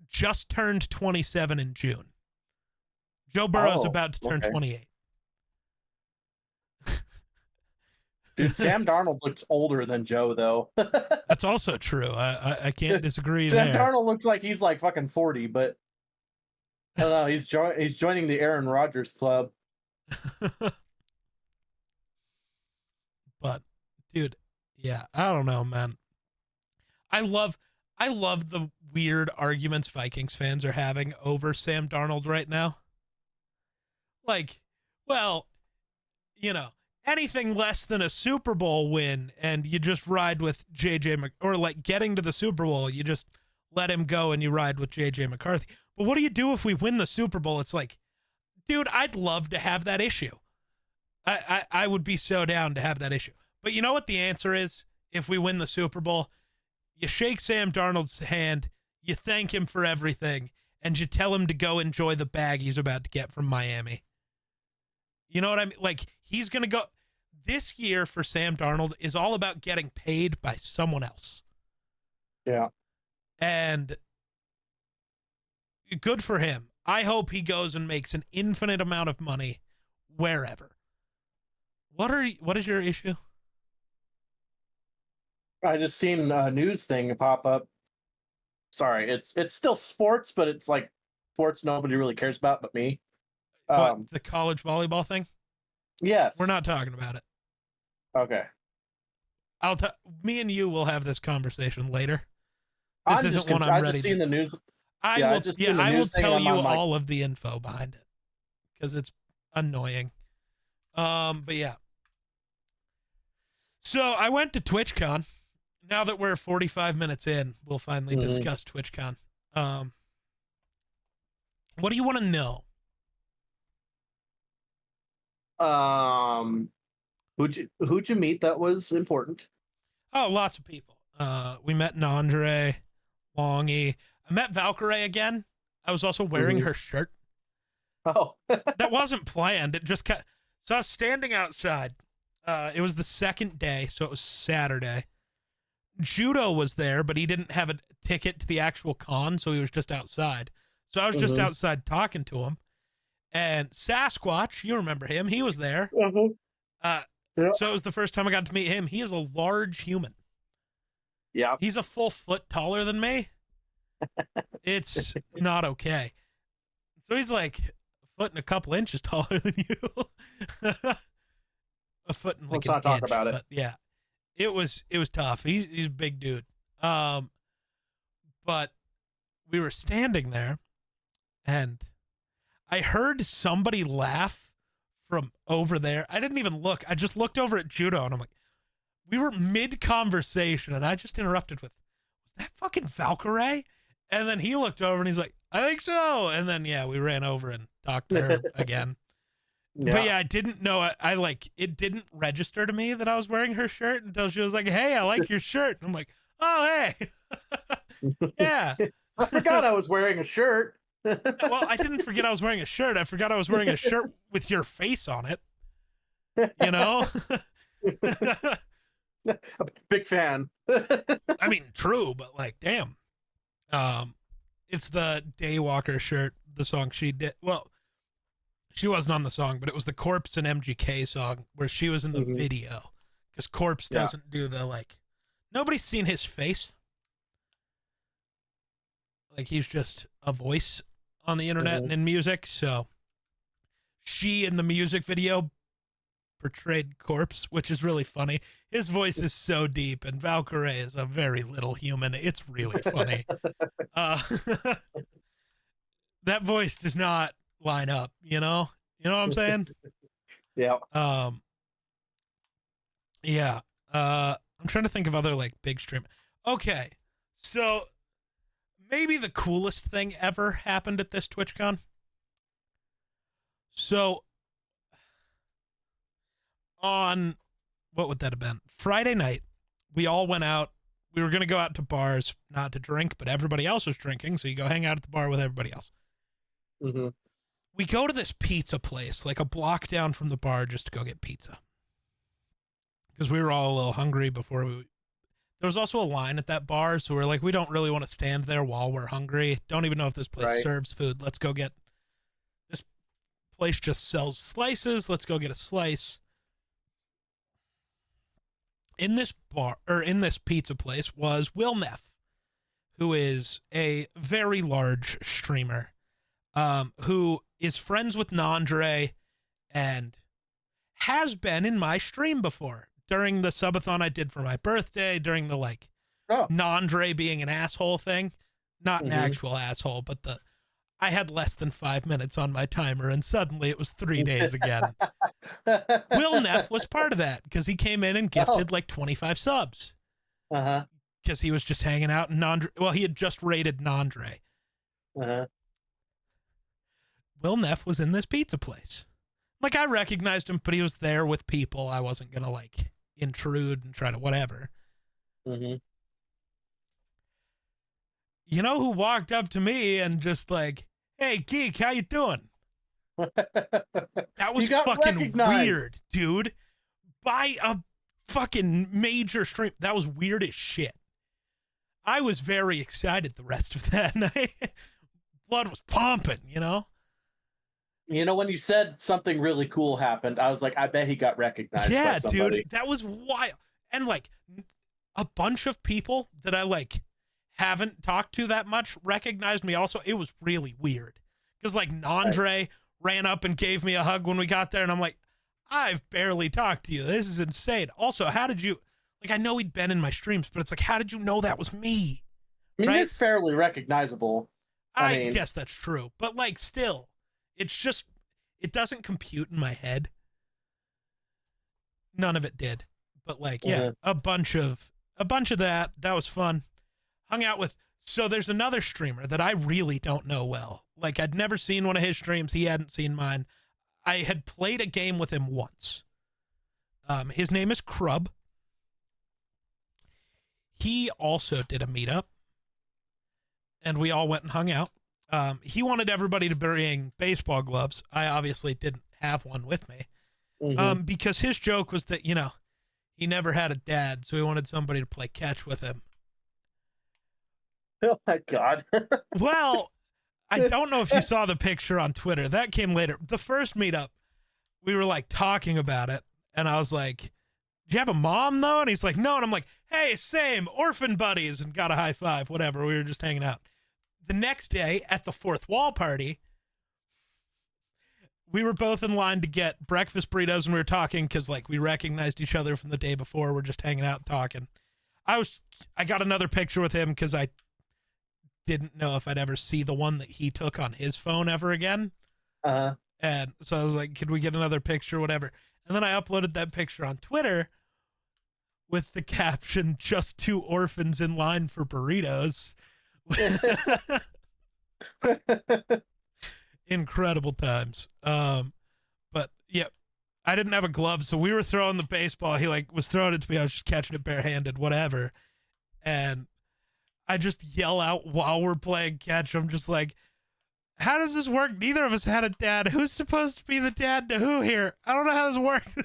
just turned 27 in June. Joe Burrow's about to turn 28. Dude, Sam Darnold looks older than Joe, though. That's also true. I can't disagree Sam there. Darnold looks like he's fucking 40, but I don't know. He's joining the Aaron Rodgers club. But dude, yeah, I don't know, man. I love the weird arguments Vikings fans are having over Sam Darnold right now. Like, well, you know, anything less than a Super Bowl win and you just ride with or like getting to the Super Bowl, you just let him go and you ride with JJ McCarthy. But what do you do if we win the Super Bowl? It's like, dude, I'd love to have that issue. I would be so down to have that issue. But you know what the answer is if we win the Super Bowl? You shake Sam Darnold's hand, you thank him for everything, and you tell him to go enjoy the bag he's about to get from Miami. You know what I mean? Like, he's going to go. This year for Sam Darnold is all about getting paid by someone else. Yeah. And good for him. I hope he goes and makes an infinite amount of money wherever. What is your issue? I just seen a news thing pop up. Sorry, it's still sports, but it's like sports nobody really cares about but me. What, the college volleyball thing? Yes. We're not talking about it. Okay. Me and you will have this conversation later. This isn't one I'm ready. I just seen the news. I will tell you all of the info behind it because it's annoying. But yeah. So I went to TwitchCon. Now that we're 45 minutes in, we'll finally discuss TwitchCon. What do you want to know? Who'd you meet that was important? Oh, lots of people. We met Nandre, Longy. I met Valkyrie again. I was also wearing her shirt. Oh. That wasn't planned. It just so I was standing outside. It was the second day, so it was Saturday. Judo was there, but he didn't have a ticket to the actual con, so he was just outside. So I was just outside talking to him. And Sasquatch, you remember him, he was there. So it was the first time I got to meet him. He is a large human. Yeah. He's a full foot taller than me. It's not okay. So he's like a foot and a couple inches taller than you. A foot and like Let's not talk about it. But yeah. It was tough. He's a big dude. But we were standing there and I heard somebody laugh from over there. I didn't even look. I just looked over at Judo and I'm like, we were mid-conversation and I just interrupted with, was that fucking Valkyrie? And then he looked over and he's like, I think so. And then, yeah, we ran over and talked to her again. Yeah. But yeah, I didn't know. I like, it didn't register to me that I was wearing her shirt until she was like, hey, I like your shirt. And I'm like, oh, hey. Yeah. I forgot I was wearing a shirt. Well, I didn't forget I was wearing a shirt. I forgot I was wearing a shirt with your face on it. You know? Big fan. I mean, true, but like, damn. It's the Daywalker shirt, the song she did. Well, she wasn't on the song, but it was the Corpse and MGK song where she was in the video. Because Corpse doesn't do the, like, nobody's seen his face. Like, he's just a voice on the internet and in music. So she, in the music video, portrayed Corpse, which is really funny. His voice is so deep, and Valkyrie is a very little human. It's really funny. That voice does not line up, you know what I'm saying? Yeah. Yeah. I'm trying to think of other like big stream. Okay. So maybe the coolest thing ever happened at this TwitchCon. So on, what would that have been? Friday night, we all went out. We were going to go out to bars, not to drink, but everybody else was drinking. So you go hang out at the bar with everybody else. We go to this pizza place, like a block down from the bar, just to go get pizza. Because we were all a little hungry before we... There was also a line at that bar, so we're like, we don't really want to stand there while we're hungry. Don't even know if this place serves food. Let's go get... This place just sells slices. Let's go get a slice. In this bar, or in this pizza place, was Will Neff, who is a very large streamer. who is friends with Nandre and has been in my stream before during the subathon I did for my birthday, during the like Nandre being an asshole thing. Not an actual asshole, but I had less than 5 minutes on my timer, and suddenly it was 3 days again. Will Neff was part of that because he came in and gifted like 25 subs. Because he was just hanging out in Nandre. Well, he had just raided Nandre. Will Neff was in this pizza place. Like, I recognized him, but he was there with people. I wasn't going to, like, intrude and try to whatever. You know who walked up to me and just like, hey, Geek, how you doing? That was fucking weird, dude. By a fucking major stream. That was weird as shit. I was very excited the rest of that night. Blood was pumping, you know? You know, when you said something really cool happened, I was like, I bet he got recognized by somebody. Dude, that was wild. And, like, a bunch of people that I, like, haven't talked to that much recognized me also. It was really weird. Because, like, Nandre ran up and gave me a hug when we got there, and I'm like, I've barely talked to you. This is insane. Also, how did you... Like, I know he'd been in my streams, but it's like, how did you know that was me? I mean, right? you're fairly recognizable. I guess that's true. But, like, still, it's just... It doesn't compute in my head. None of it did. But, like, yeah, a bunch of that. That was fun. Hung out with... So there's another streamer that I really don't know well. Like, I'd never seen one of his streams. He hadn't seen mine. I had played a game with him once. His name is Krub. He also did a meetup. And we all went and hung out. He wanted everybody to bring baseball gloves. I obviously didn't have one with me. Because his joke was that, you know, he never had a dad, so he wanted somebody to play catch with him. Oh my God. Well, I don't know if you saw the picture on Twitter. That came later. The first meetup, we were like talking about it, and I was like, "Do you have a mom though?" And he's like, "No." And I'm like, "Hey, same, orphan buddies," and got a high five, whatever. We were just hanging out. The next day at the fourth wall party, we were both in line to get breakfast burritos, and we were talking because like we recognized each other from the day before. We're just hanging out talking. I got another picture with him because I didn't know if I'd ever see the one that he took on his phone ever again. And so I was like, could we get another picture, whatever? And then I uploaded that picture on Twitter with the caption, "Just two orphans in line for burritos." Incredible times. But yeah, I didn't have a glove, so we were throwing the baseball. He like was throwing it to me. I was just catching it barehanded, whatever. And I just yell out while we're playing catch. I'm just like, how does this work? Neither of us had a dad. Who's supposed to be the dad to who here? I don't know how this works.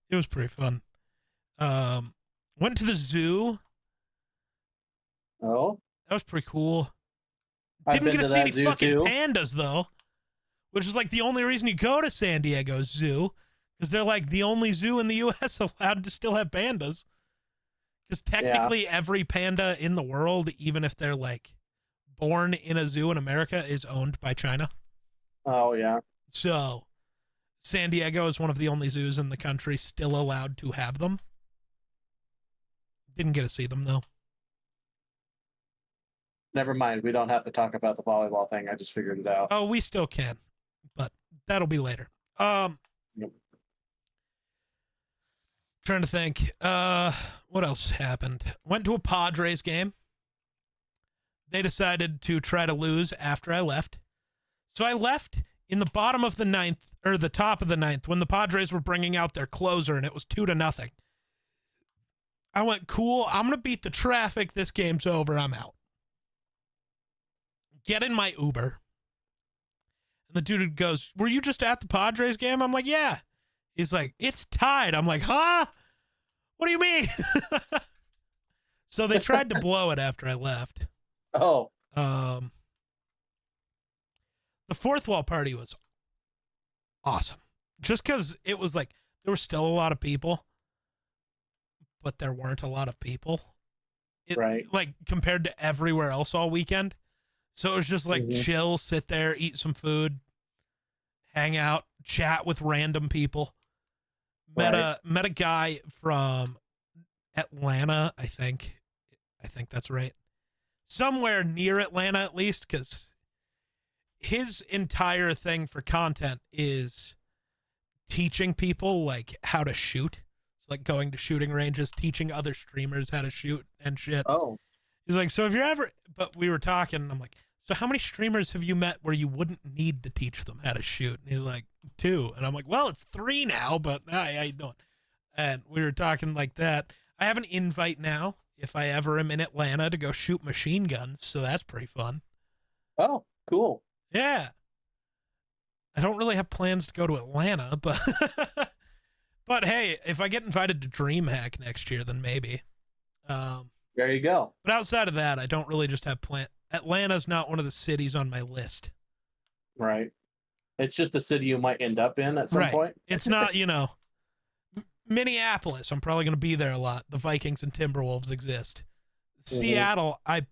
It was pretty fun. Went to the zoo. Oh, that was pretty cool. Didn't get to see any fucking pandas though, which is like the only reason you go to San Diego Zoo, because they're like the only zoo in the U.S. allowed to still have pandas. Because technically every panda in the world, even if they're like born in a zoo in America, is owned by China. Oh, yeah. So San Diego is one of the only zoos in the country still allowed to have them. Didn't get to see them, though. Never mind. We don't have to talk about the volleyball thing. I just figured it out. Oh, we still can, but that'll be later. Yep. Trying to think. What else happened? Went to a Padres game. They decided to try to lose after I left. So I left in the bottom of the ninth, or the top of the ninth, when the Padres were bringing out their closer, and it was 2-0. I went, cool, I'm going to beat the traffic. This game's over. I'm out. Get in my Uber. And the dude goes, were you just at the Padres game? I'm like, yeah. He's like, it's tied. I'm like, huh? What do you mean? So they tried to blow it after I left. Oh. The fourth wall party was awesome. Just because it was like, there were still a lot of people, but there weren't a lot of people. Right. Like, compared to everywhere else all weekend. So it was just like chill, sit there, eat some food, hang out, chat with random people. Met a guy from Atlanta, I think. I think that's right. Somewhere near Atlanta, at least, because his entire thing for content is teaching people like how to shoot. It's like going to shooting ranges, teaching other streamers how to shoot and shit. Oh. He's like, so if you're ever, but we were talking, I'm like, so how many streamers have you met where you wouldn't need to teach them how to shoot? And he's like, 2. And I'm like, well, it's 3 now, but hi, how you doing? And we were talking like that. I have an invite now if I ever am in Atlanta to go shoot machine guns, so that's pretty fun. Oh, cool. Yeah. I don't really have plans to go to Atlanta, but but hey, if I get invited to DreamHack next year, then maybe. There you go. But outside of that, I don't really just have plan. Atlanta's not one of the cities on my list. Right. It's just a city you might end up in at some point. It's not, Minneapolis. I'm probably going to be there a lot. The Vikings and Timberwolves exist. Seattle, I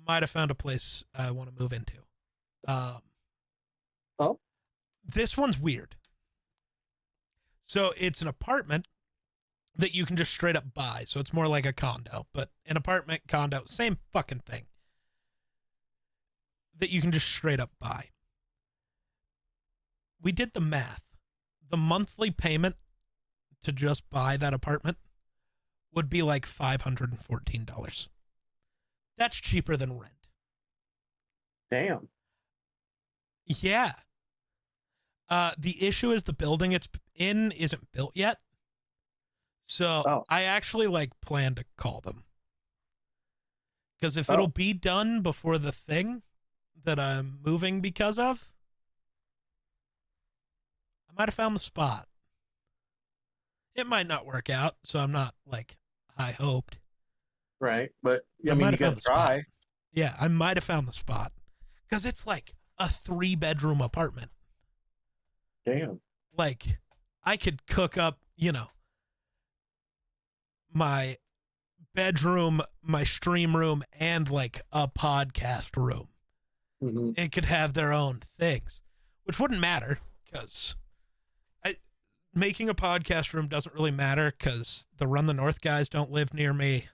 might have found a place I want to move into. This one's weird. So it's an apartment that you can just straight up buy. So it's more like a condo, but an apartment, condo, same fucking thing. That you can just straight up buy. We did the math. The monthly payment to just buy that apartment would be like $514. That's cheaper than rent. Damn. Yeah. The issue is the building it's in isn't built yet. So I actually plan to call them. Because if it'll be done before the thing that I'm moving because of, I might have found the spot. It might not work out, so I'm not high hoped. Right, but I mean, you gotta try. Yeah, I might have found the spot. Because it's like a 3-bedroom apartment. Damn. I could cook up, my bedroom, my stream room, and a podcast room. Mm-hmm. It could have their own things, which wouldn't matter because making a podcast room doesn't really matter because the Run the North guys don't live near me.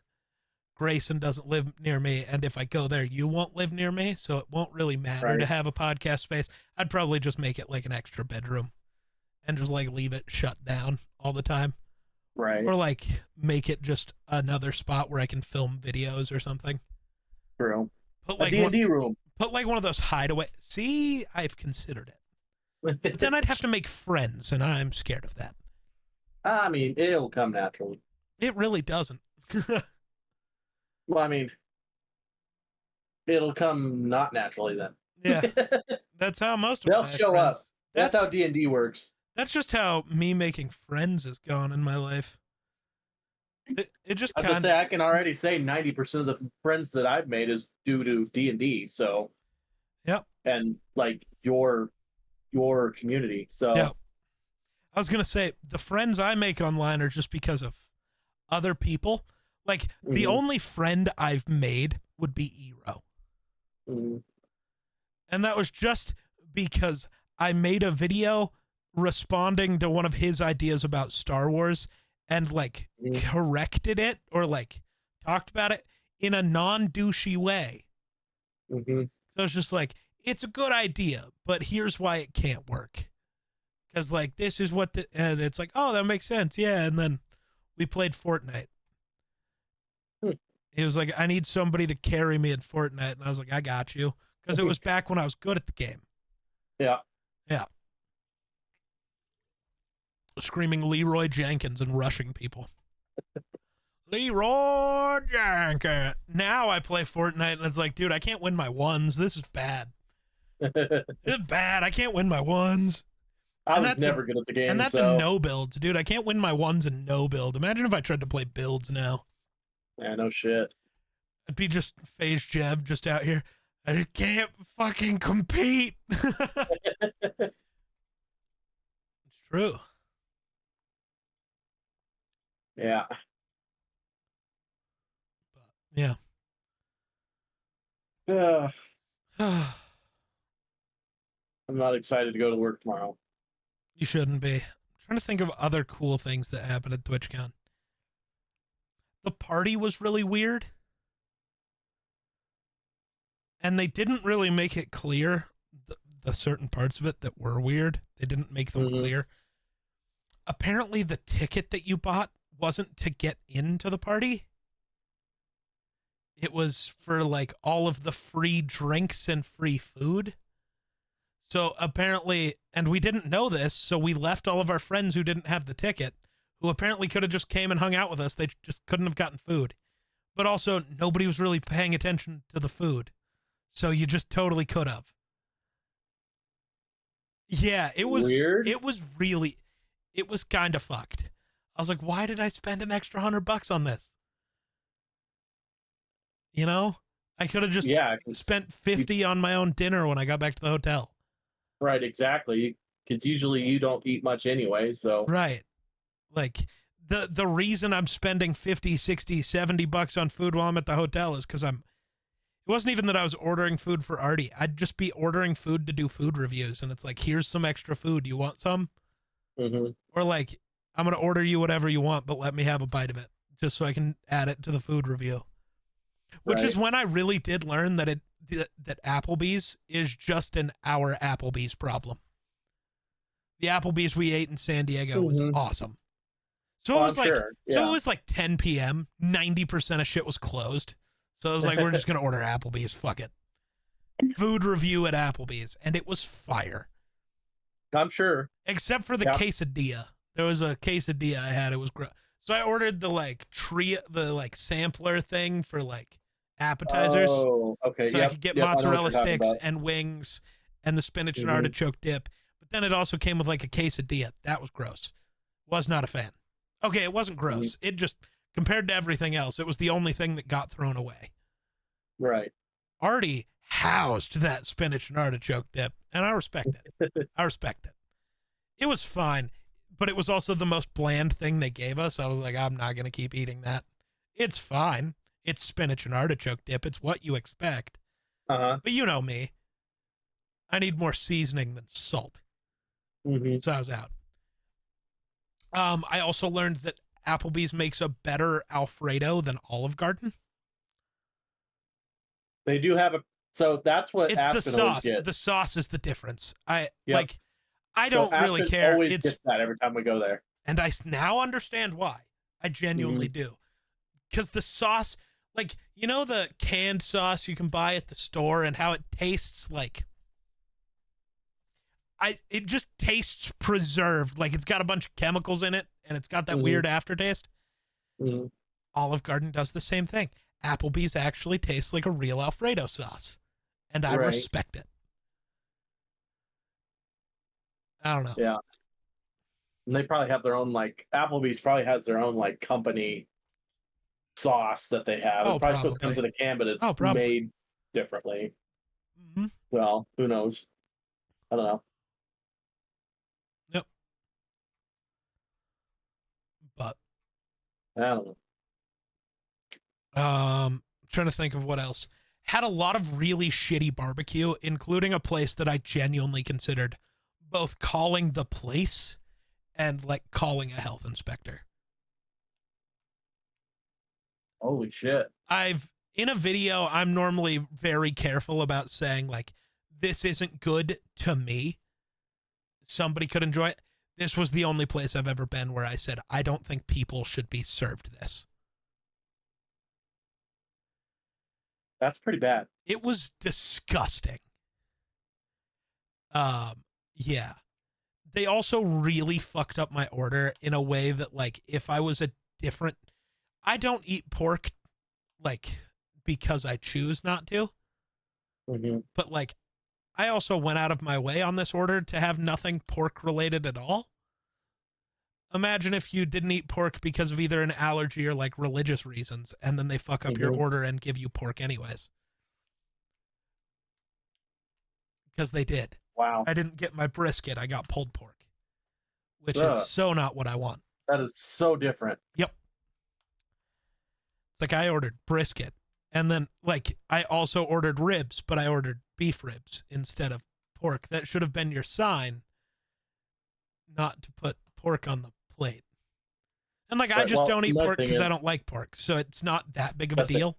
Grayson doesn't live near me. And if I go there, you won't live near me. So it won't really matter to have a podcast space. I'd probably just make it like an extra bedroom and just leave it shut down all the time. Right. Or make it just another spot where I can film videos or something. True. Put a D&D room. Put one of those hideaway. See, I've considered it. But then I'd have to make friends, and I'm scared of that. I mean, it'll come naturally. It really doesn't. Well, I mean, it'll come not naturally then. Yeah, that's how most of they'll show friends, up. That's how D&D works. That's just how me making friends has gone in my life. It just kind of. I can already say 90% of the friends that I've made is due to D&D. So. Yep. And your community. So. Yep. I was gonna say the friends I make online are just because of other people. The only friend I've made would be Eero. Mm-hmm. And that was just because I made a video responding to one of his ideas about Star Wars and corrected it or talked about it in a non-douchey way. Mm-hmm. So it's just it's a good idea, but here's why it can't work. Because this is what and it's oh, that makes sense. Yeah. And then we played Fortnite. He was I need somebody to carry me in Fortnite. And I was I got you. Because it was back when I was good at the game. Yeah. Yeah. Screaming Leroy Jenkins and rushing people. Leroy Jenkins. Now I play Fortnite and it's dude, I can't win my ones. This is bad. This is bad. I can't win my ones. I was never good at the game. And that's a no builds, dude. I can't win my ones in no build. Imagine if I tried to play builds now. Yeah, no shit. I'd be just Phase Jeb just out here. I can't fucking compete. It's true. Yeah. But, yeah. I'm not excited to go to work tomorrow. You shouldn't be. I'm trying to think of other cool things that happened at TwitchCon. The party was really weird. And they didn't really make it clear the certain parts of it that were weird. They didn't make them clear. Apparently, the ticket that you bought wasn't to get into the party. It was for like all of the free drinks and free food. So apparently, and we didn't know this, so we left all of our friends who didn't have the ticket, who apparently could have just came and hung out with us. They just couldn't have gotten food. But also, nobody was really paying attention to the food. So you just totally could have. Yeah, it was weird. It was kind of fucked. I was like, why did I spend an extra $100 on this? You know, I could have just spent 50 on my own dinner when I got back to the hotel. Right, exactly. Because usually you don't eat much anyway, so. Right. Like, the reason I'm spending 50, 60, $70 on food while I'm at the hotel is because it wasn't even that I was ordering food for Artie. I'd just be ordering food to do food reviews, and it's like, here's some extra food. You want some? Or like, I'm going to order you whatever you want, but let me have a bite of it, just so I can add it to the food review. Which is when I really did learn that that Applebee's is just our Applebee's problem. The Applebee's we ate in San Diego was awesome. So it was like, so it was like 10 p.m. 90% of shit was closed. So I was like, we're just gonna order Applebee's. Fuck it. Food review at Applebee's, and it was fire. I'm sure. Except for the quesadilla. There was a quesadilla I had. It was gross. So I ordered the sampler thing for like appetizers. Oh, okay. So I could get mozzarella sticks and wings and the spinach and artichoke dip. But then it also came with like a quesadilla. That was gross. Was not a fan. Okay, it wasn't gross. It just, compared to everything else, it was the only thing that got thrown away. Right. Artie housed that spinach and artichoke dip, and I respect it. I respect it. It was fine, but it was also the most bland thing they gave us. I was like, I'm not going to keep eating that. It's fine. It's spinach and artichoke dip. It's what you expect. But you know me. I need more seasoning than salt. So I was out. I also learned that Applebee's makes a better Alfredo than Olive Garden. They do have so that's what it's the sauce. The sauce is the difference. I don't really care. Always gets that every time we go there. And I now understand why. I genuinely do. Because the sauce, like, you know the canned sauce you can buy at the store and how it tastes like, it just tastes preserved. Like it's got a bunch of chemicals in it and it's got that weird aftertaste. Olive Garden does the same thing. Applebee's actually tastes like a real Alfredo sauce. And I respect it. I don't know. Yeah. And they probably have their own, like, Applebee's probably has their own, like, company sauce that they have. It probably still comes in a can, but it's made differently. Well, who knows? I don't know. Yep. But I don't know. Trying to think of what else. Had a lot of really shitty barbecue, including a place that I genuinely considered both calling the place and like calling a health inspector. Holy shit. In a video, I'm normally very careful about saying like, this isn't good to me. Somebody could enjoy it. This was the only place I've ever been where I said, I don't think people should be served this. That's pretty bad. It was disgusting. Yeah. They also really fucked up my order in a way that, like, if I was I don't eat pork, like, because I choose not to. But, like, I also went out of my way on this order to have nothing pork related at all. Imagine if you didn't eat pork because of either an allergy or like religious reasons, and then they fuck up your order and give you pork anyways. Because they did. Wow. I didn't get my brisket. I got pulled pork, which is so not what I want. That is so different. Yep. It's like I ordered brisket And then, like, I also ordered ribs, but I ordered beef ribs instead of pork. That should have been your sign not to put pork on the plate. And, like, I just don't eat pork because I don't like pork. So it's not that big of a deal.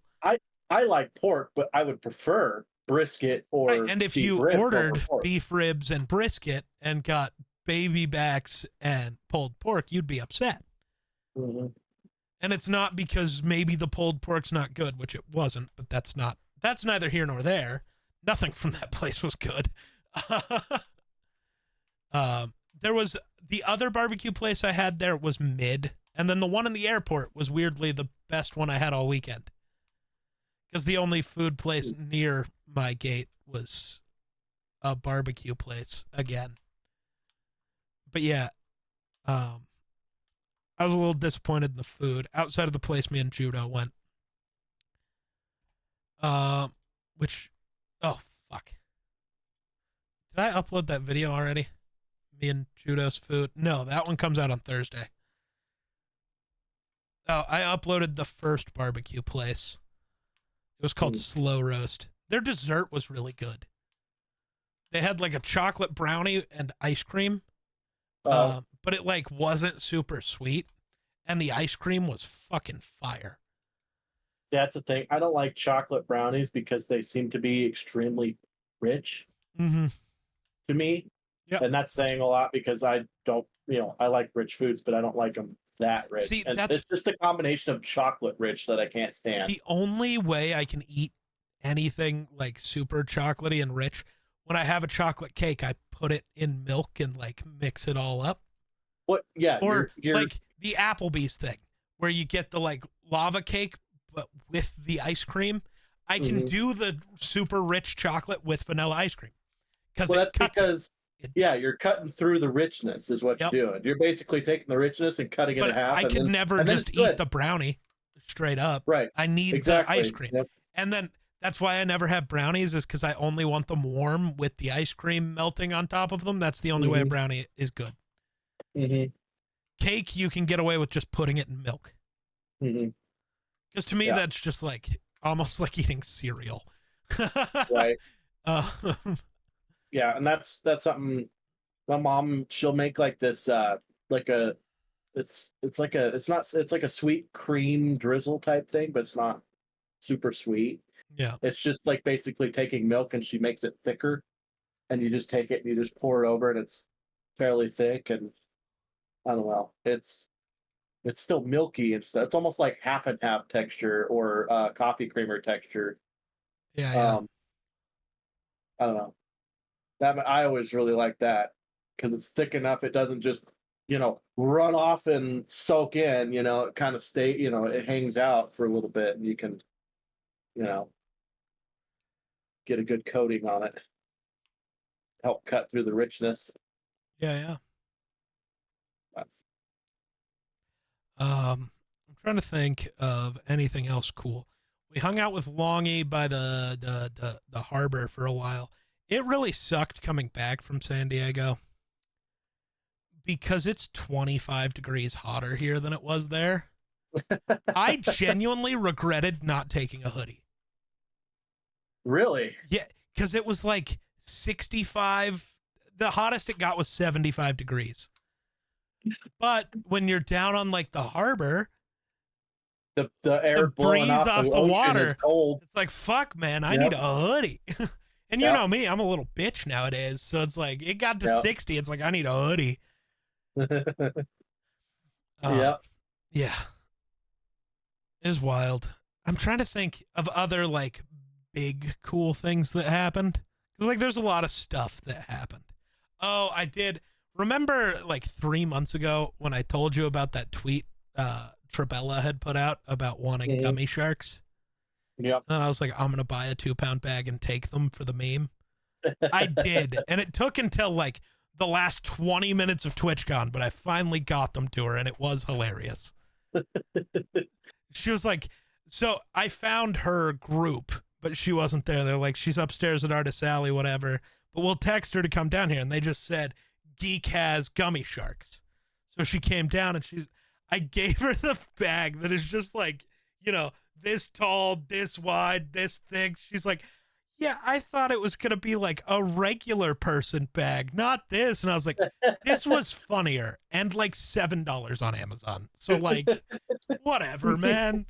I like pork, but I would prefer brisket or right. And if you ordered beef ribs and brisket and got baby backs and pulled pork, you'd be upset. Mm-hmm. And it's not because maybe the pulled pork's not good, which it wasn't, but that's neither here nor there. Nothing from that place was good. There was the other barbecue place I had there was mid, and then the one in the airport was weirdly the best one I had all weekend. Because the only food place near my gate was a barbecue place again. But yeah, I was a little disappointed in the food outside of the place me and Judo went. Which, oh fuck, did I upload that video already? Me and Judo's food? No, that one comes out on Thursday. Oh, I uploaded the first barbecue place. It was called Slow Roast. Their dessert was really good. They had like a chocolate brownie and ice cream. But it like wasn't super sweet, and the ice cream was fucking fire. That's the thing. I don't like chocolate brownies because they seem to be extremely rich to me. Yeah, and that's saying a lot because I don't, I like rich foods, but I don't like them that rich. See, and it's just a combination of chocolate rich that I can't stand. The only way I can eat anything like super chocolatey and rich, when I have a chocolate cake, I put it in milk and like mix it all up. What? Yeah. Or like the Applebee's thing where you get the like lava cake, but with the ice cream. I can do the super rich chocolate with vanilla ice cream. You're cutting through the richness is what you're doing. You're basically taking the richness and cutting it in half. I could never just eat the brownie straight up. Right. I need the ice cream. Yep. And then that's why I never have brownies, is because I only want them warm with the ice cream melting on top of them. That's the only way a brownie is good. Cake, you can get away with just putting it in milk. Because to me, that's just like almost like eating cereal. Right. Yeah, and that's something my mom, she'll make like this it's like a sweet cream drizzle type thing, but it's not super sweet. Yeah. It's just like basically taking milk and she makes it thicker, and you just take it and you just pour it over, and it's fairly thick, and I don't know. It's still milky and stuff. It's almost like half and half texture or coffee creamer texture. Yeah. I don't know. I always really like that because it's thick enough. It doesn't just, run off and soak in, it kind of it hangs out for a little bit, and you can, get a good coating on it. Help cut through the richness. Yeah. I'm trying to think of anything else cool. We hung out with Longy by the harbor for a while. It really sucked coming back from San Diego because it's 25 degrees hotter here than it was there. I genuinely regretted not taking a hoodie. Really? Yeah, because it was like 65. The hottest it got was 75 degrees. But when you're down on like the harbor, the air breeze off the water is cold. It's like, fuck, man, I need a hoodie. And you know me, I'm a little bitch nowadays. So it's like, it got to 60. It's like, I need a hoodie. Yeah. It was wild. I'm trying to think of other like big cool things that happened. Because like there's a lot of stuff that happened. Oh, I did. Remember like 3 months ago when I told you about that tweet Trabella had put out about wanting gummy sharks? Yep. And I was like, I'm going to buy a 2-pound bag and take them for the meme. I did. And it took until like the last 20 minutes of TwitchCon, but I finally got them to her, and it was hilarious. She was like, so I found her group, but she wasn't there. They're like, she's upstairs at Artist Alley, whatever, but we'll text her to come down here. And they just said, Geek has gummy sharks. So she came down, and I gave her the bag that is just like, this tall, this wide, this thick. She's like, yeah, I thought it was going to be like a regular person bag, not this. And I was like, this was funnier and like $7 on Amazon. So, like, whatever, man.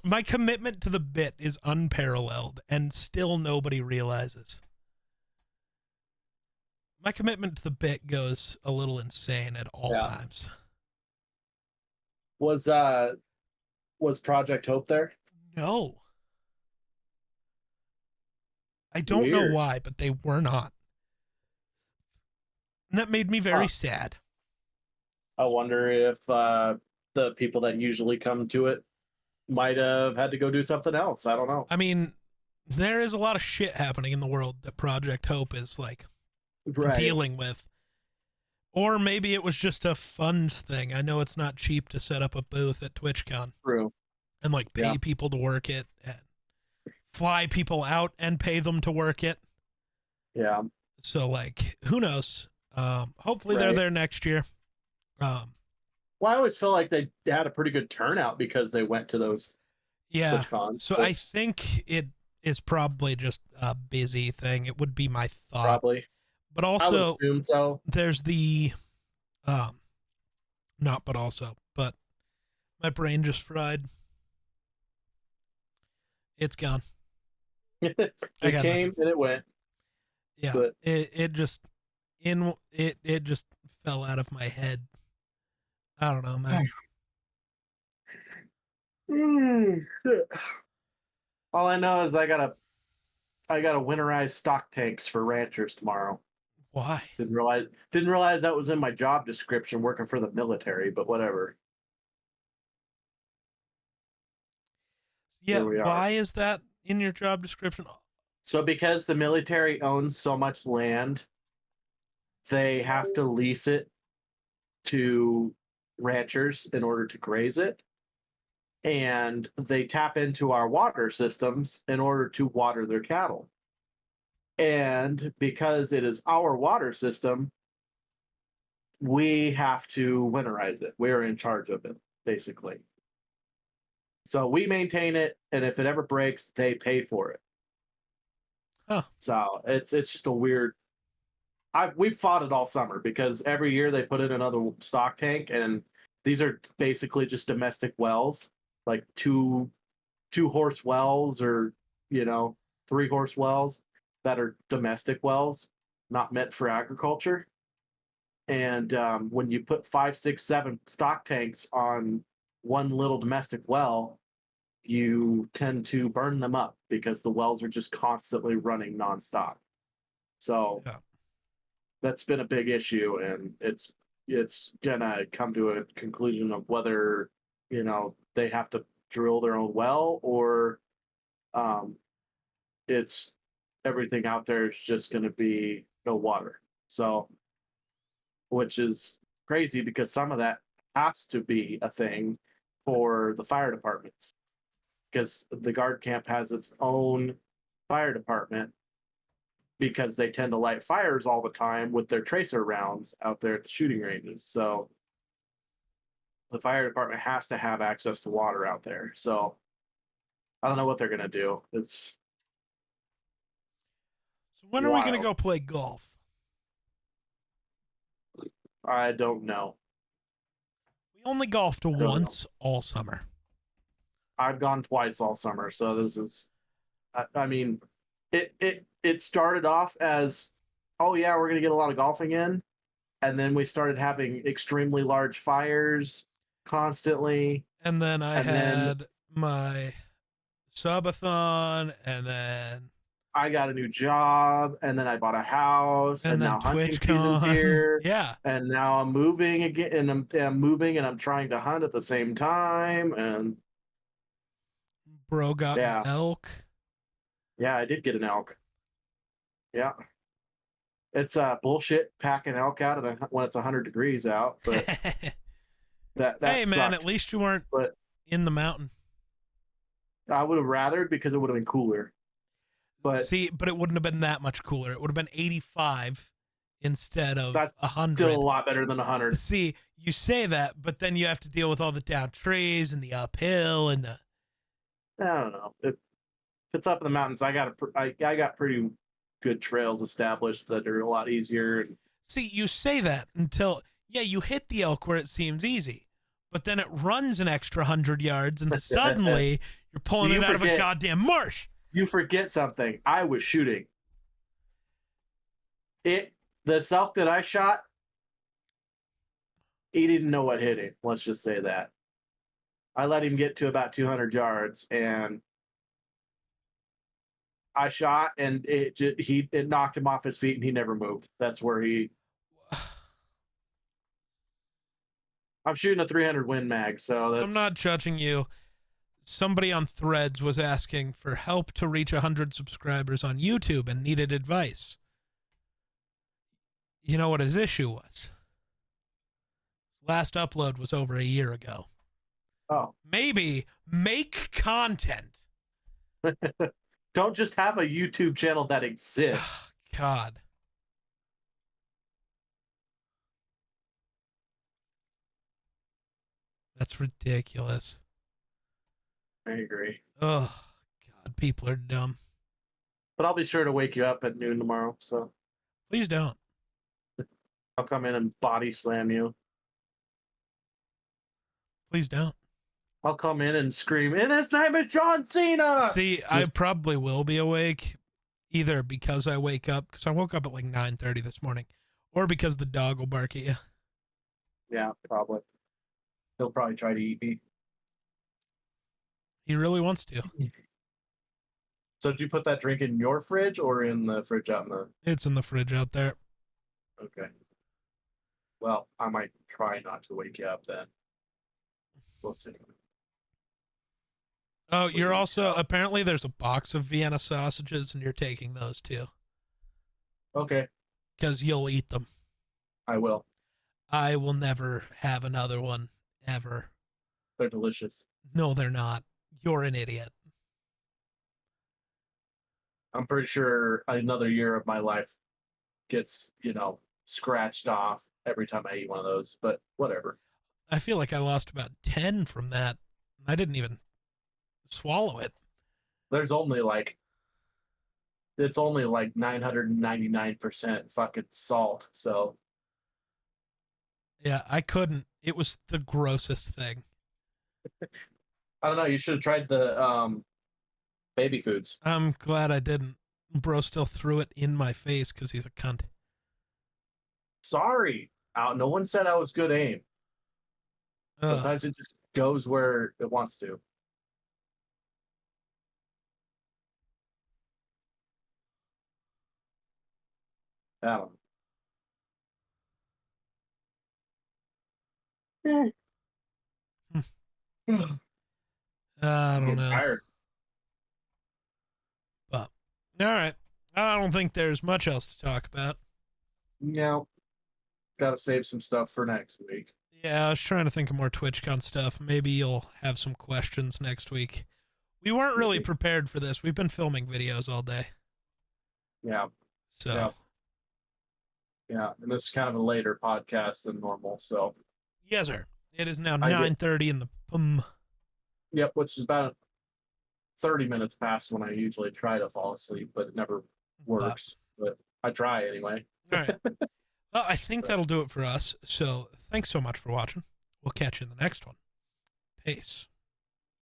My commitment to the bit is unparalleled and still nobody realizes. My commitment to the bit goes a little insane at all times. Was Project Hope there? No. I don't know why, but they were not. And that made me very sad. I wonder if the people that usually come to it might have had to go do something else. I don't know. I mean, there is a lot of shit happening in the world that Project Hope is like dealing with. Or maybe it was just a funds thing. I know it's not cheap to set up a booth at TwitchCon. True. And like pay people to work it and fly people out and pay them to work it. Yeah. So like, who knows? Hopefully they're there next year. Well, I always felt like they had a pretty good turnout because they went to those TwitchCons. So I think it is probably just a busy thing. It would be my thought. Probably. But also, I would assume so. There's the, but my brain just fried. It's gone. It came and it went. Yeah, but it just fell out of my head. I don't know, man. All I know is I gotta winterize stock tanks for ranchers tomorrow. Why? Didn't realize that was in my job description working for the military, but whatever. Yeah, why is that in your job description? So because the military owns so much land, they have to lease it to ranchers in order to graze it. And they tap into our water systems in order to water their cattle. And because it is our water system, we have to winterize it. We're in charge of it, basically. So we maintain it, and if it ever breaks, they pay for it. Huh. So it's just a weird. We've fought it all summer because every year they put in another stock tank, and these are basically just domestic wells, like two horse wells or 3 horse wells that are domestic wells, not meant for agriculture. And when you put 5, 6, 7 stock tanks on one little domestic well, you tend to burn them up because the wells are just constantly running nonstop. So that's been a big issue, and it's gonna come to a conclusion of whether they have to drill their own well or it's everything out there is just going to be no water. So, which is crazy because some of that has to be a thing for the fire departments because the guard camp has its own fire department because they tend to light fires all the time with their tracer rounds out there at the shooting ranges. So the fire department has to have access to water out there. So I don't know what they're going to do. It's when are we going to go play golf? I don't know. We only golfed once all summer. I've gone twice all summer, so this is. I mean, it started off as, oh yeah, we're gonna get a lot of golfing in, and then we started having extremely large fires constantly. And then I had my subathon, and then I got a new job, and then I bought a house, and now hunting season's here. Yeah. And now I'm moving again, and I'm moving, and I'm trying to hunt at the same time, and bro got an elk. Yeah, I did get an elk. Yeah. It's bullshit packing elk out when it's 100 degrees out, but that hey man, sucked. At least you weren't in the mountain. I would have rathered because it would have been cooler. But it wouldn't have been that much cooler. It would have been 85 instead of That's 100. still a lot better than 100. See, you say that, but then you have to deal with all the down trees and the uphill and the. I don't know. If it's up in the mountains, I got pretty good trails established that are a lot easier. See, you say that until you hit the elk where it seems easy, but then it runs an extra 100 yards, and suddenly you're pulling it out of a goddamn marsh. You forget something. I was shooting. The elk that I shot, he didn't know what hit him. Let's just say that. I let him get to about 200 yards, and I shot, and it knocked him off his feet, and he never moved. That's where I'm shooting a 300 Win Mag, so that's. I'm not judging you. Somebody on Threads was asking for help to reach 100 subscribers on YouTube and needed advice. You know what his issue was? His last upload was over a year ago. Oh. Maybe make content. Don't just have a YouTube channel that exists. God. That's ridiculous. I agree. Oh, God, people are dumb. But I'll be sure to wake you up at noon tomorrow, so. Please don't. I'll come in and body slam you. Please don't. I'll come in and scream, and his name is John Cena! See, I probably will be awake, either because I wake up, because I woke up at like 9:30 this morning, or because the dog will bark at you. Yeah, probably. He'll probably try to eat me. He really wants to. So did you put that drink in your fridge or in the fridge out in the... It's in the fridge out there. Okay. Well, I might try not to wake you up then. We'll see. Oh, you're also... Apparently there's a box of Vienna sausages, and you're taking those too. Okay. Because you'll eat them. I will. I will never have another one, ever. They're delicious. No, they're not. You're an idiot. I'm pretty sure another year of my life gets, scratched off every time I eat one of those, but whatever. I feel like I lost about 10 from that. I didn't even swallow it. There's only it's only 999% fucking salt, so. Yeah, I couldn't. It was the grossest thing. I don't know, you should have tried the baby foods. I'm glad I didn't. Bro still threw it in my face because he's a cunt. Sorry. No one said I was good aim. Sometimes it just goes where it wants to. I don't know. I don't know. Tired. But, all right. I don't think there's much else to talk about. No. Gotta save some stuff for next week. Yeah, I was trying to think of more TwitchCon stuff. Maybe you'll have some questions next week. We weren't really prepared for this. We've been filming videos all day. Yeah. So. Yeah, and this is kind of a later podcast than normal, so. Yes, sir. It is now 9:30 in the Yep, which is about 30 minutes past when I usually try to fall asleep, but it never works. But I try anyway. All right. Well, I think that'll do it for us. So thanks so much for watching. We'll catch you in the next one. Peace.